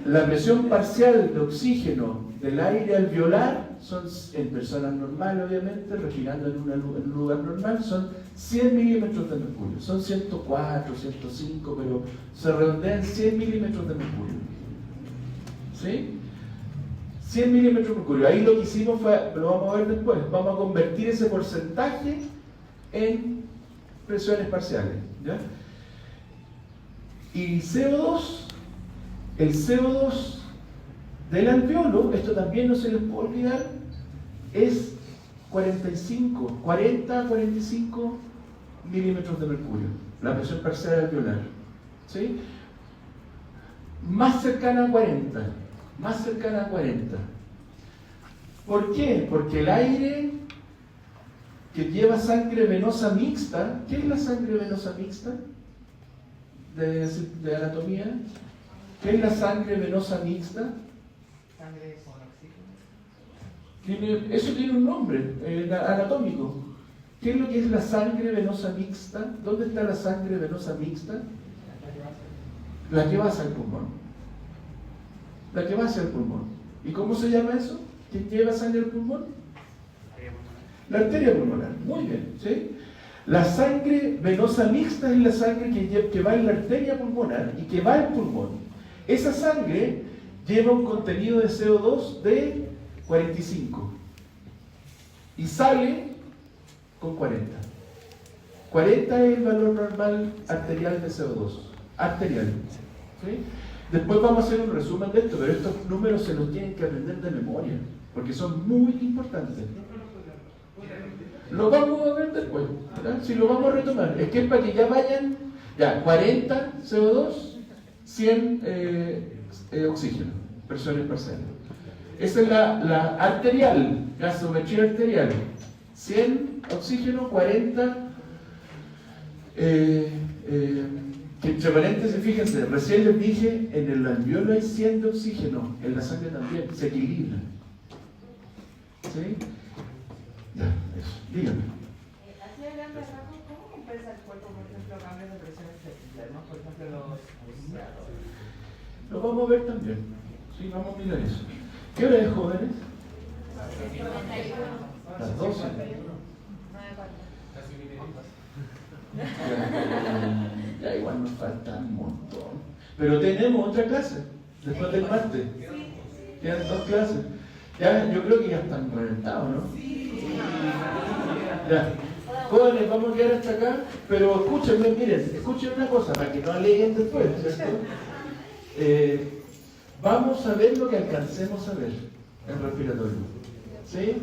La presión parcial de oxígeno del aire alveolar son, en personas normales obviamente, respirando en un lugar normal, son 100 milímetros de mercurio. Son 104, 105, pero se redondean 100 milímetros de mercurio. ¿Sí? 100 milímetros de mercurio. Ahí lo que hicimos fue, lo vamos a ver después, vamos a convertir ese porcentaje en presiones parciales. ¿Ya? Y el CO2 del alveolo, esto también no se les puede olvidar, es 40 a 45 milímetros de mercurio, la presión parcial alveolar. ¿Sí? Más cercana a 40. ¿Por qué? Porque el aire que lleva sangre venosa mixta, ¿qué es la sangre venosa mixta? De anatomía. ¿Qué es la sangre venosa mixta? Sangre con oxígeno. Eso tiene un nombre anatómico. ¿Qué es lo que es la sangre venosa mixta? ¿Dónde está la sangre venosa mixta? La que va hacia el pulmón. La que va hacia el pulmón. ¿Y cómo se llama eso? ¿Quién lleva sangre al pulmón? La arteria pulmonar. Muy bien, ¿sí? La sangre venosa mixta es la sangre que va en la arteria pulmonar y que va al pulmón. Esa sangre lleva un contenido de CO2 de 45 y sale con 40. 40 es el valor normal arterial de CO2. Arterial. ¿Sí? Después vamos a hacer un resumen de esto, pero estos números se los tienen que aprender de memoria, porque son muy importantes. Lo vamos a ver después, ¿verdad? Si lo vamos a retomar. Es que es para que ya vayan, ya, 40 CO2, 100 oxígeno, presiones parciales. Esa es la arterial, gasometría arterial. 100 oxígeno, 40 que entre paréntesis, fíjense, recién les dije, en el alveolo hay 100 de oxígeno, en la sangre también, se equilibra. ¿Sí? Ya, eso. Dígame. Así a grandes rasgos, ¿cómo compensa el cuerpo, por ejemplo, cambios de presión externos? Por ejemplo, los pulsados. Lo vamos a ver también. Sí, vamos a mirar eso. ¿Qué hora es, jóvenes? Las 12. Ya igual nos falta un montón. Pero tenemos otra clase después del martes. Quedan 2 clases. Ya, yo creo que ya están reventados, ¿no? Ya. Jóvenes, vamos a quedar hasta acá, pero escúchenme, miren, escuchen una cosa para que no aleguen después, ¿cierto? Vamos a ver lo que alcancemos a ver en respiratorio. ¿Sí?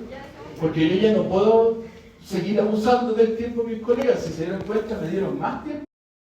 Porque yo ya no puedo seguir abusando del tiempo de mis colegas. Si se dieron cuenta, me dieron más tiempo.